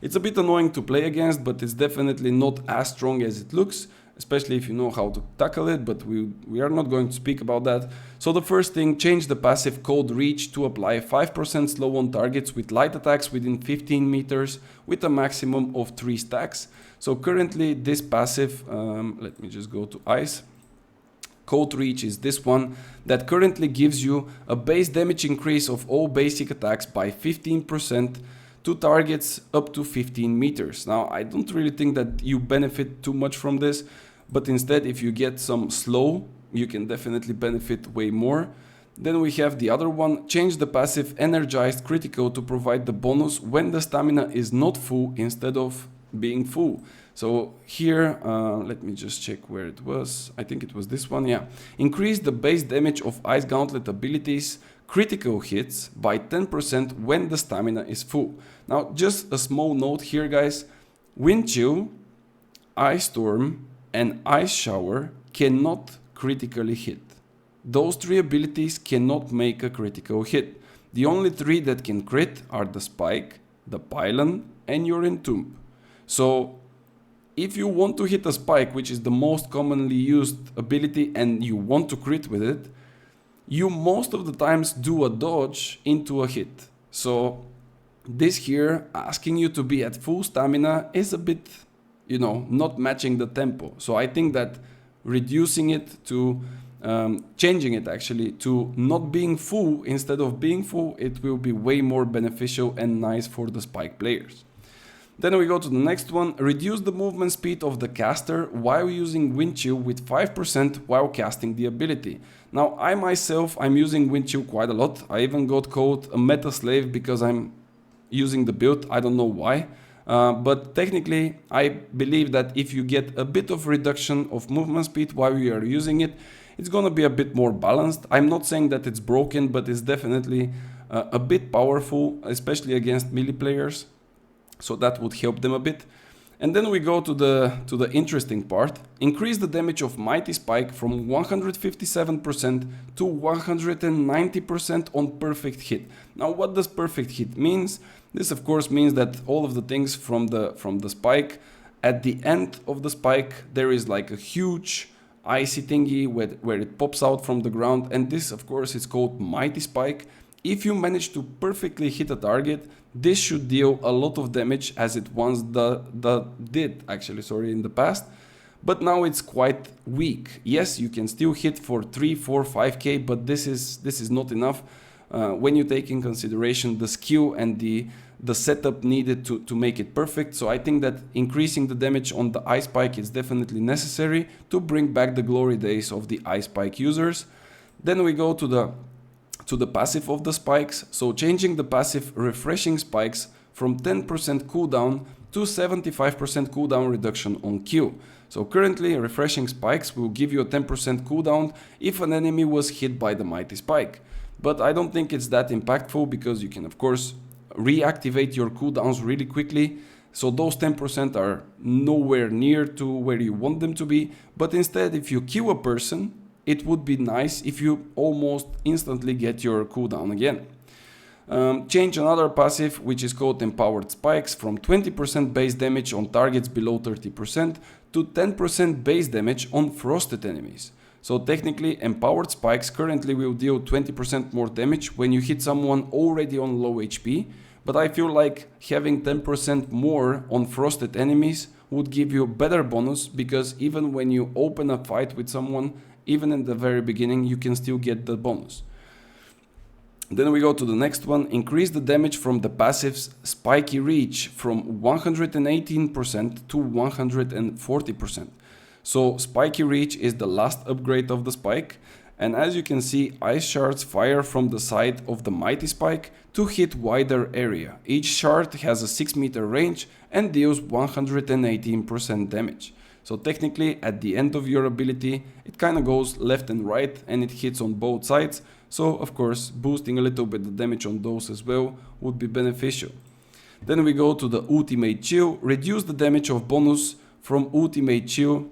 It's a bit annoying to play against, but it's definitely not as strong as it looks, especially if you know how to tackle it, but we are not going to speak about that. So the first thing, change the passive Cold Reach to apply 5% slow on targets with light attacks within 15 meters with a maximum of 3 stacks. So currently this passive, let me just go to Ice. Cold Reach is this one that currently gives you a base damage increase of all basic attacks by 15% to targets up to 15 meters. Now, I don't really think that you benefit too much from this, but instead, if you get some slow, you can definitely benefit way more. Then we have the other one, change the passive energized critical to provide the bonus when the stamina is not full instead of being full. So here, let me just check where it was. I think it was this one, yeah. Increase the base damage of Ice Gauntlet abilities critical hits by 10% when the stamina is full. Now, just a small note here, guys. Wind Chill, Ice Storm, and Ice Shower cannot critically hit. Those 3 abilities cannot make a critical hit. The only 3 that can crit are the Spike, the Pylon, and your Entomb. So, if you want to hit a Spike, which is the most commonly used ability, and you want to crit with it, you most of the times do a dodge into a hit. So this here, asking you to be at full stamina is a bit, you know, not matching the tempo. So I think that reducing it to, changing it actually to not being full instead of being full, it will be way more beneficial and nice for the Spike players. Then we go to the next one, reduce the movement speed of the caster while using Wind Chill with 5% while casting the ability. Now I myself, I'm using Wind Chill quite a lot. I even got called a meta slave because I'm using the build, I don't know why. But technically I believe that if you get a bit of reduction of movement speed while you are using it, it's gonna be a bit more balanced. I'm not saying that it's broken, but it's definitely a bit powerful, especially against melee players. So that would help them a bit. And then we go to the interesting part. Increase the damage of Mighty Spike from 157% to 190% on perfect hit. Now what does perfect hit means? This of course means that all of the things from the spike, at the end of the spike there is like a huge icy thingy where it pops out from the ground, and this of course is called Mighty Spike. If you manage to perfectly hit a target, this should deal a lot of damage as it once did actually, sorry, in the past. But now it's quite weak. Yes, you can still hit for 3, 4, 5k, but this is not enough when you take in consideration the skill and the setup needed to make it perfect. So I think that increasing the damage on the Ice Spike is definitely necessary to bring back the glory days of the Ice Spike users. Then we go to the passive of the spikes. So changing the passive refreshing spikes from 10% cooldown to 75% cooldown reduction on Q. So currently refreshing spikes will give you a 10% cooldown if an enemy was hit by the Mighty Spike. But I don't think it's that impactful because you can of course reactivate your cooldowns really quickly. So those 10% are nowhere near to where you want them to be. But instead, if you kill a person, it would be nice if you almost instantly get your cooldown again. Change another passive, which is called Empowered Spikes, from 20% base damage on targets below 30% to 10% base damage on frosted enemies. So technically, Empowered Spikes currently will deal 20% more damage when you hit someone already on low HP, but I feel like having 10% more on frosted enemies would give you a better bonus, because even when you open a fight with someone, even in the very beginning, you can still get the bonus. Then we go to the next one. Increase the damage from the passive's Spiky Reach from 118% to 140%. So Spiky Reach is the last upgrade of the spike. And as you can see, ice shards fire from the side of the Mighty Spike to hit wider area. Each shard has a 6 meter range and deals 118% damage. So technically, at the end of your ability, it kind of goes left and right and it hits on both sides. So of course, boosting a little bit the damage on those as well would be beneficial. Then we go to the Ultimate Chill. Reduce the damage of bonus from Ultimate Chill.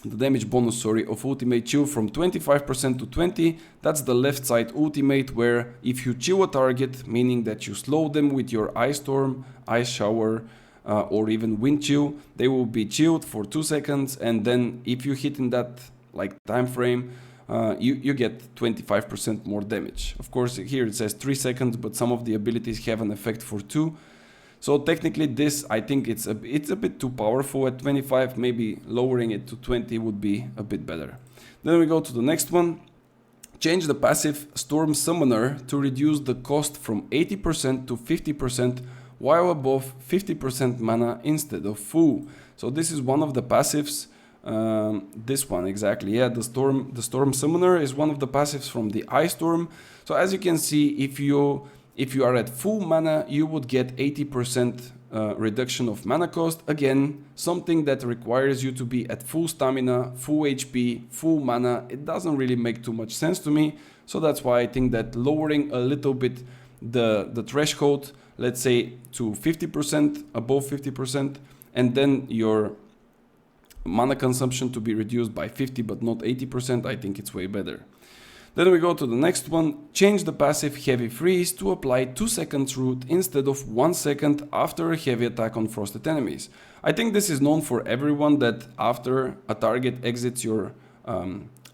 The damage bonus, sorry, of Ultimate Chill from 25% to 20%. That's the left side ultimate, where if you chill a target, meaning that you slow them with your Ice Storm, Ice Shower, or even Wind Chill, they will be chilled for 2 seconds, and then if you hit in that like time frame, you get 25% more damage. Of course, here it says 3 seconds, but some of the abilities have an effect for 2. So technically this, I think it's a bit too powerful at 25, maybe lowering it to 20 would be a bit better. Then we go to the next one. Change the passive Storm Summoner to reduce the cost from 80% to 50% while above 50% mana instead of full. So this is one of the passives. This one exactly, yeah, the storm summoner is one of the passives from the Ice Storm. So as you can see, if you are at full mana, you would get 80% reduction of mana cost. Again, something that requires you to be at full stamina, full HP, full mana. It doesn't really make too much sense to me. So that's why I think that lowering a little bit the threshold, let's say to 50%, above 50%, and then your mana consumption to be reduced by 50 but not 80%, I think it's way better. Then we go to the next one. Change the passive Heavy Freeze to apply 2 seconds root instead of 1 second after a heavy attack on frosted enemies. I think this is known for everyone, that after a target exits your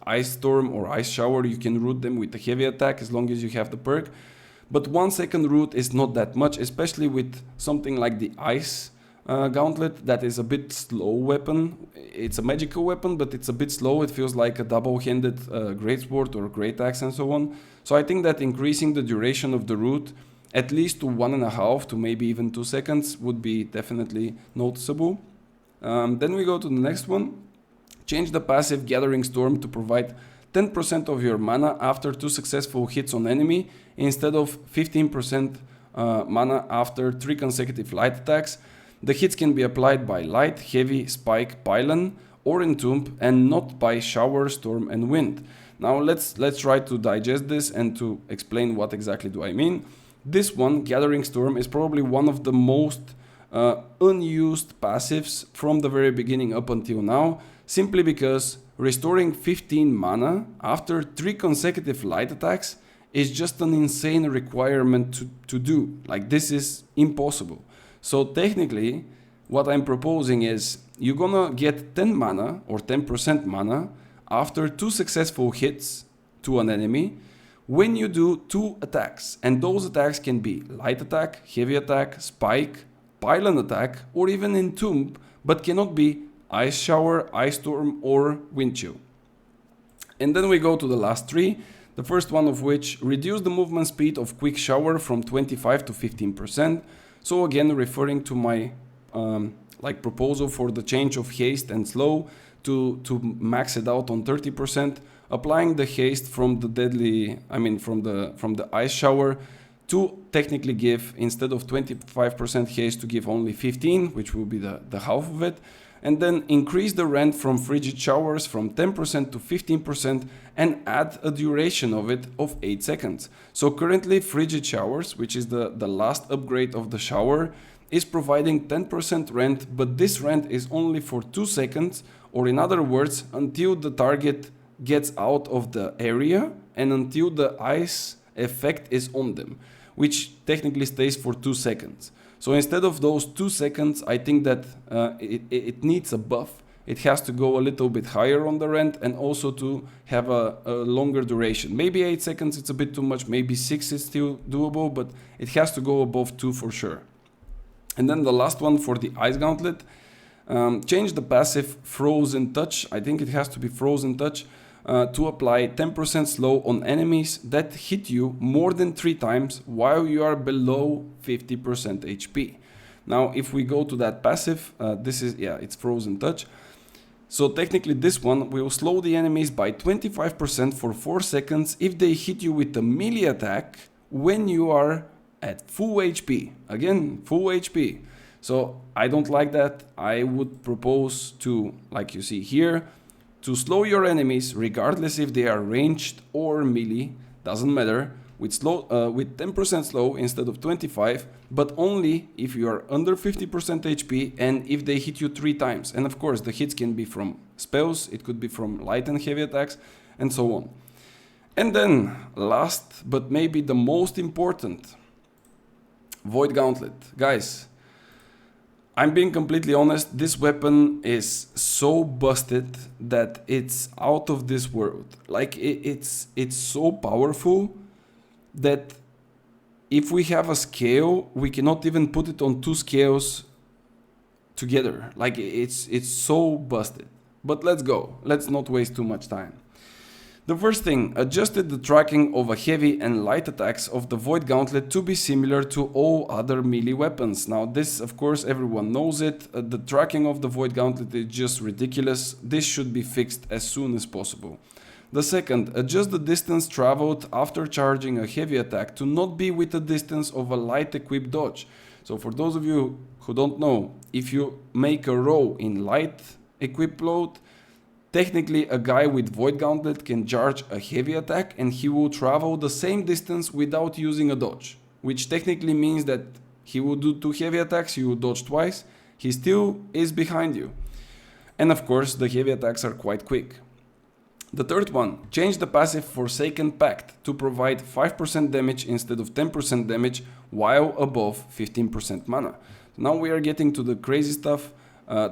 Ice Storm or Ice Shower, you can root them with a heavy attack as long as you have the perk. But 1 second root is not that much, especially with something like the Ice Gauntlet, that is a bit slow weapon. It's a magical weapon, but it's a bit slow. It feels like a double-handed Greatsword or Great Axe and so on. So I think that increasing the duration of the root at least to 1.5 to maybe even 2 seconds would be definitely noticeable. Then we go to the next one. Change the passive Gathering Storm to provide 10% of your mana after 2 successful hits on enemy instead of 15% mana after 3 consecutive light attacks. The hits can be applied by light, heavy, spike, pylon, or entomb, and not by shower, storm, and wind. Now let's try to digest this and to explain what exactly do I mean. This one, Gathering Storm, is probably one of the most unused passives from the very beginning up until now, simply because restoring 15 mana after 3 consecutive light attacks is just an insane requirement to do. Like, this is impossible. So technically, what I'm proposing is you're gonna get 10 mana or 10% mana after 2 successful hits to an enemy when you do 2 attacks. And those attacks can be light attack, heavy attack, spike, pylon attack, or even entomb, but cannot be Ice Shower, Ice Storm, or Wind Chill. And then we go to the last 3. The first one of which, reduce the movement speed of Quick Shower from 25 to 15%. So again, referring to my proposal for the change of haste and slow to max it out on 30%, applying the haste from from the Ice Shower to technically give, instead of 25% haste, to give only 15, which will be the half of it. And then increase the rend from Frigid Showers from 10% to 15% and add a duration of it of 8 seconds. So currently Frigid Showers, which is the last upgrade of the shower, is providing 10% rend, but this rend is only for 2 seconds, or in other words, until the target gets out of the area and until the ice effect is on them, which technically stays for 2 seconds. So instead of those 2 seconds, I think that it needs a buff. It has to go a little bit higher on the rend and also to have a longer duration. Maybe 8 seconds, it's a bit too much. Maybe 6 is still doable, but it has to go above 2 for sure. And then the last one for the Ice Gauntlet. Change the passive Frozen Touch. I think it has to be Frozen Touch. To apply 10% slow on enemies that hit you more than 3 times while you are below 50% HP. Now, if we go to that passive, it's Frozen Touch. So technically this one will slow the enemies by 25% for 4 seconds if they hit you with a melee attack when you are at full HP. Again, full HP. So I don't like that. I would propose to, like you see here, to slow your enemies regardless if they are ranged or melee, doesn't matter, with 10% slow instead of 25, but only if you are under 50% HP and if they hit you 3 times. And of course the hits can be from spells, it could be from light and heavy attacks, and so on. And then last but maybe the most important, Void Gauntlet. Guys, I'm being completely honest, this weapon is so busted that it's out of this world. Like, it's so powerful that if we have a scale, we cannot even put it on 2 scales together. Like, it's so busted. But let's go. Let's not waste too much time. The first thing, adjusted the tracking of a heavy and light attacks of the Void Gauntlet to be similar to all other melee weapons. Now this, of course, everyone knows it. The tracking of the Void Gauntlet is just ridiculous. This should be fixed as soon as possible. The second, adjust the distance traveled after charging a heavy attack to not be with the distance of a light equipped dodge. So for those of you who don't know, if you make a row in light equipped load, technically a guy with Void Gauntlet can charge a heavy attack and he will travel the same distance without using a dodge, which technically means that he will do 2 heavy attacks, you will dodge twice, he still is behind you. And of course the heavy attacks are quite quick. The third one, change the passive Forsaken Pact to provide 5% damage instead of 10% damage while above 15% mana. Now we are getting to the crazy stuff.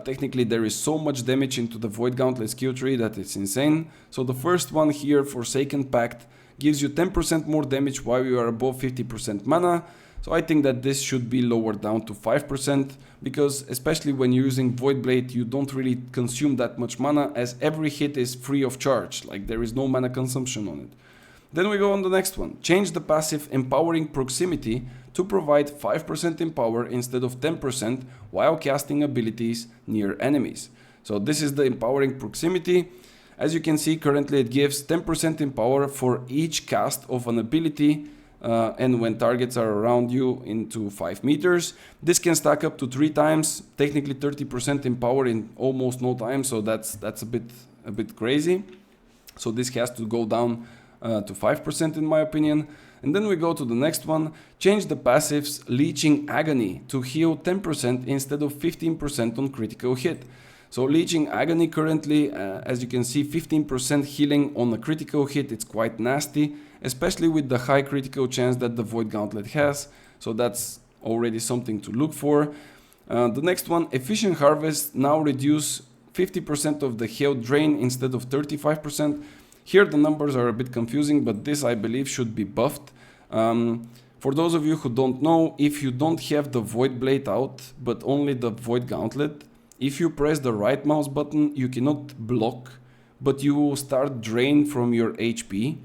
Technically there is so much damage into the Void Gauntlet skill tree that it's insane. So the first one here, Forsaken Pact, gives you 10% more damage while you are above 50% mana. So I think that this should be lowered down to 5%, because especially when you're using Void Blade, you don't really consume that much mana, as every hit is free of charge, like there is no mana consumption on it. Then we go on the next one. Change the passive Empowering Proximity to provide 5% Empower instead of 10% while casting abilities near enemies. So this is the Empowering Proximity. As you can see, currently it gives 10% Empower for each cast of an ability, and when targets are around you into 5 meters. This can stack up to 3 times, technically 30% Empower in almost no time, so that's a bit crazy. So this has to go down to 5% in my opinion. And then we go to the next one, change the passives Leeching Agony to heal 10% instead of 15% on critical hit. So Leeching Agony currently, as you can see, 15% healing on a critical hit, it's quite nasty, especially with the high critical chance that the Void Gauntlet has, so that's already something to look for. The next one, Efficient Harvest, now reduce 50% of the health drain instead of 35%. Here the numbers are a bit confusing, but this I believe should be buffed. For those of you who don't know, if you don't have the Void Blade out, but only the Void Gauntlet, if you press the right mouse button, you cannot block, but you will start drain from your HP.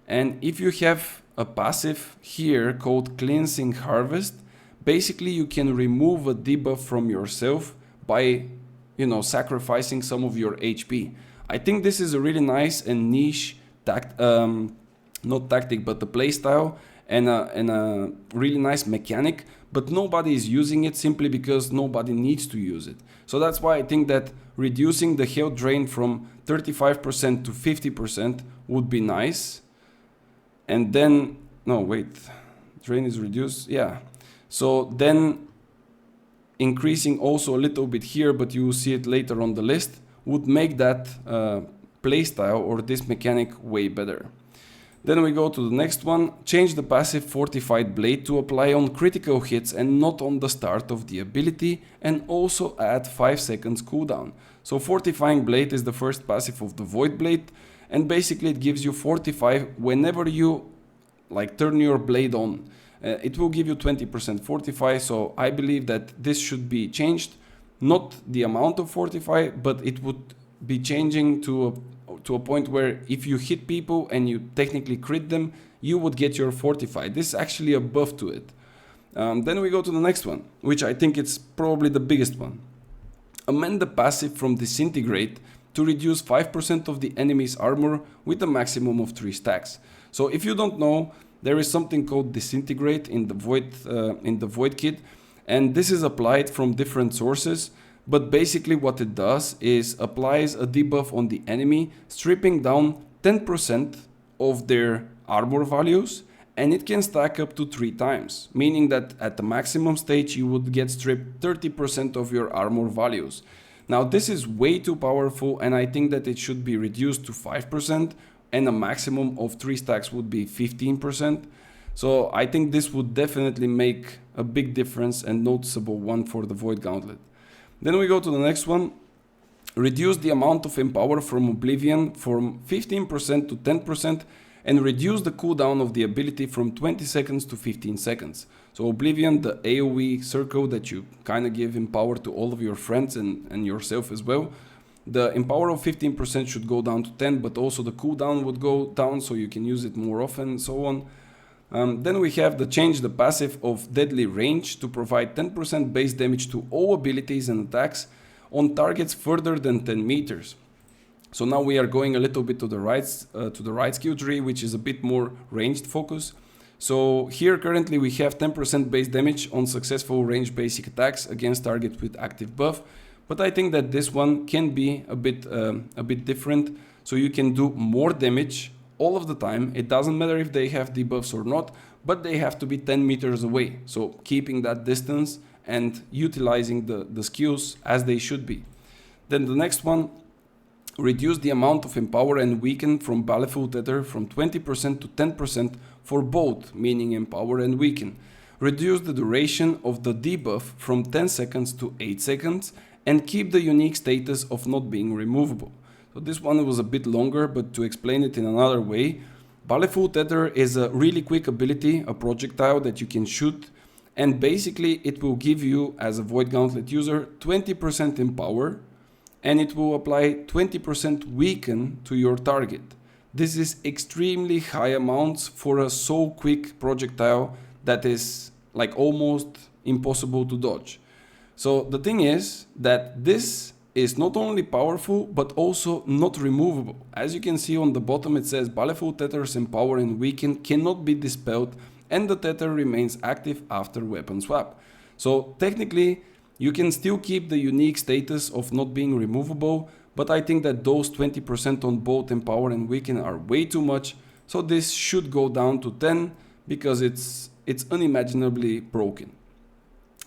And if you have a passive here called Cleansing Harvest, basically you can remove a debuff from yourself by, sacrificing some of your HP. I think this is a really nice and niche not tactic, but the playstyle and a really nice mechanic, but nobody is using it simply because nobody needs to use it. So that's why I think that reducing the health drain from 35% to 50% would be nice. And then, no, wait, drain is reduced, yeah. So then increasing also a little bit here, but you will see it later on the list, would make that playstyle or this mechanic way better. Then we go to the next one, change the passive Fortified Blade to apply on critical hits and not on the start of the ability, and also add 5 seconds cooldown. So Fortifying Blade is the first passive of the Void Blade, and basically it gives you 45 whenever you turn your blade on. It will give you 20% Fortify, so I believe that this should be changed. Not the amount of Fortify, but it would be changing to a point where if you hit people and you technically crit them, you would get your Fortify. This is actually a buff to it. Then we go to the next one, which I think it's probably the biggest one. Amend the passive from Disintegrate to reduce 5% of the enemy's armor with a maximum of 3 stacks. So if you don't know, there is something called Disintegrate in the Void kit, and this is applied from different sources, but basically what it does is applies a debuff on the enemy, stripping down 10% of their armor values, and it can stack up to 3 times, meaning that at the maximum stage you would get stripped 30% of your armor values. Now this is way too powerful, and I think that it should be reduced to 5%, and a maximum of 3 stacks would be 15%. So I think this would definitely make a big difference and noticeable one for the Void Gauntlet. Then we go to the next one. Reduce the amount of Empower from Oblivion from 15% to 10%, and reduce the cooldown of the ability from 20 seconds to 15 seconds. So Oblivion, the AoE circle that you kind of give Empower to all of your friends and yourself as well. The empower of 15% should go down to 10, but also the cooldown would go down so you can use it more often and so on. Then we have the change the passive of deadly range to provide 10% base damage to all abilities and attacks on targets further than 10 meters. So now we are going a little bit to the right skill tree, which is a bit more ranged focus. So here currently we have 10% base damage on successful range basic attacks against targets with active buff. But I think that this one can be a bit different. So you can do more damage all of the time. It doesn't matter if they have debuffs or not, but they have to be 10 meters away. So keeping that distance and utilizing the skills as they should be. Then the next one, reduce the amount of empower and weaken from Baleful Tether from 20% to 10% for both, meaning empower and weaken. Reduce the duration of the debuff from 10 seconds to 8 seconds and keep the unique status of not being removable. So this one was a bit longer, but to explain it in another way, Baleful Tether is a really quick ability, a projectile that you can shoot, and basically it will give you, as a Void Gauntlet user, 20% empower, and it will apply 20% weaken to your target. This is extremely high amounts for a so quick projectile that is like almost impossible to dodge. So the thing is that this is not only powerful but also not removable. As you can see on the bottom, it says Baleful Tether's empower and weaken cannot be dispelled and the tether remains active after weapon swap. So technically you can still keep the unique status of not being removable, but I think that those 20% on both empower and weaken are way too much, so this should go down to 10 because it's unimaginably broken.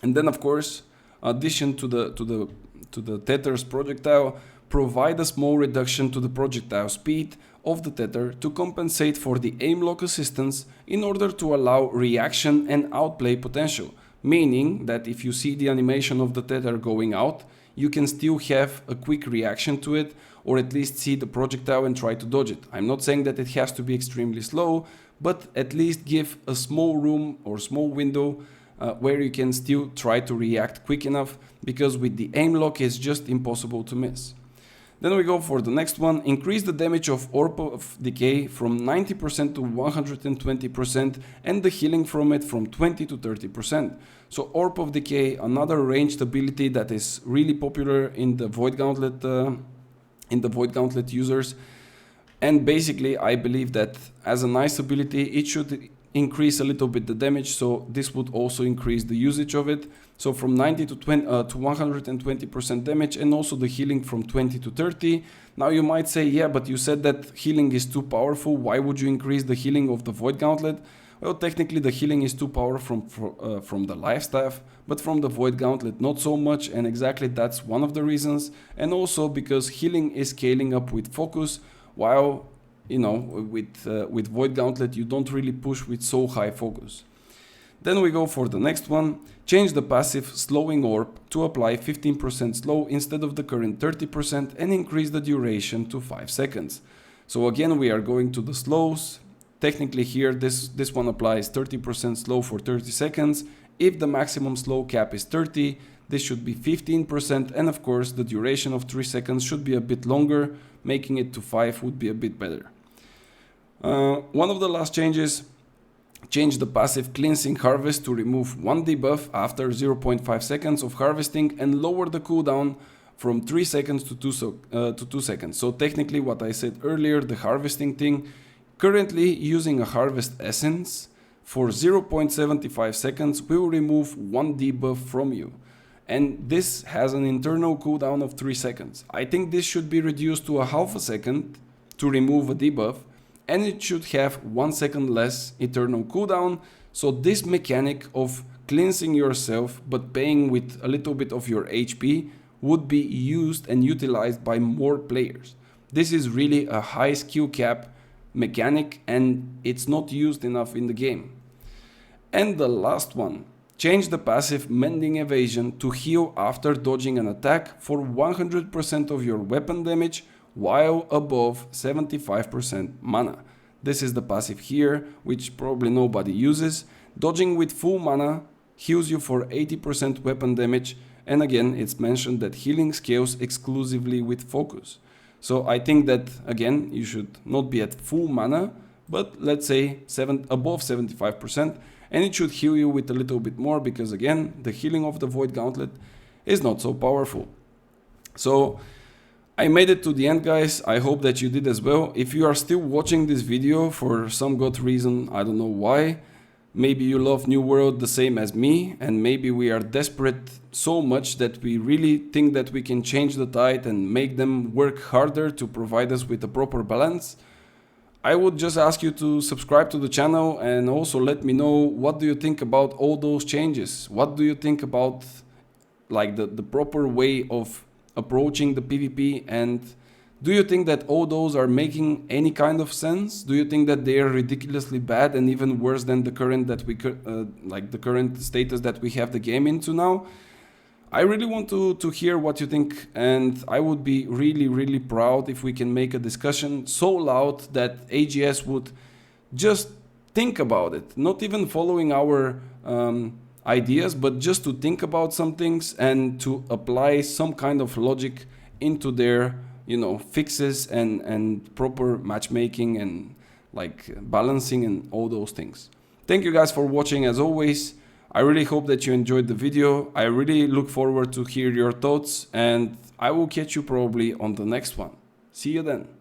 And then of course, addition to the tether's projectile, provide a small reduction to the projectile speed of the tether to compensate for the aim lock assistance in order to allow reaction and outplay potential. Meaning that if you see the animation of the tether going out, you can still have a quick reaction to it, or at least see the projectile and try to dodge it. I'm not saying that it has to be extremely slow, but at least give a small room or small window where you can still try to react quick enough, because with the aim lock it's just impossible to miss. Then we go for the next one, increase the damage of Orb of Decay from 90% to 120% and the healing from it from 20 to 30%. So Orb of Decay, another ranged ability that is really popular in the Void Gauntlet users. And basically I believe that as a nice ability it should increase a little bit the damage, so this would also increase the usage of it. So from 90 to 120% damage, and also the healing from 20 to 30. Now you might say, yeah, but you said that healing is too powerful. Why would you increase the healing of the Void Gauntlet? Well, technically the healing is too powerful from the Life Staff, but from the Void Gauntlet not so much, and exactly that's one of the reasons. And also because healing is scaling up with focus, while you know, with Void Gauntlet you don't really push with so high focus. Then we go for the next one, change the passive Slowing Orb to apply 15% slow instead of the current 30% and increase the duration to 5 seconds. So again we are going to the slows. Technically here this one applies 30% slow for 30 seconds. If the maximum slow cap is 30, this should be 15%, and of course the duration of 3 seconds should be a bit longer, making it to 5 would be a bit better. One of the last changes, change the passive Cleansing Harvest to remove 1 debuff after 0.5 seconds of harvesting and lower the cooldown from 3 seconds to 2 seconds. So technically what I said earlier, the harvesting thing, currently using a Harvest Essence for 0.75 seconds will remove 1 debuff from you. And this has an internal cooldown of 3 seconds. I think this should be reduced to a half a second to remove a debuff, and it should have 1 second less eternal cooldown. So this mechanic of cleansing yourself but paying with a little bit of your HP would be used and utilized by more players. This is really a high skill cap mechanic and it's not used enough in the game. And the last one, change the passive Mending Evasion to heal after dodging an attack for 100% of your weapon damage while above 75% mana. This is the passive here, which probably nobody uses. Dodging with full mana heals you for 80% weapon damage And again, it's mentioned that healing scales exclusively with focus. So I think that, again, you should not be at full mana, but let's say above 75%, and it should heal you with a little bit more, because again, the healing of the Void Gauntlet is not so powerful. So I made it to the end, guys. I hope that you did as well. If you are still watching this video for some good reason, I don't know why, maybe you love New World the same as me, and maybe we are desperate so much that we really think that we can change the tide and make them work harder to provide us with a proper balance. I would just ask you to subscribe to the channel and also let me know, what do you think about all those changes? What do you think about like the proper way of approaching the PvP, and do you think that all those are making any kind of sense? Do you think that they are ridiculously bad and even worse than the current that we like the current status that we have the game into now? I really want to hear what you think, and I would be really proud if we can make a discussion so loud that AGS would just think about it, not even following our ideas, but just to think about some things and to apply some kind of logic into their, you know, fixes and proper matchmaking and like balancing and all those things. Thank you guys for watching as always. I really hope that you enjoyed the video. I really look forward to hear your thoughts, and I will catch you probably on the next one. See you then.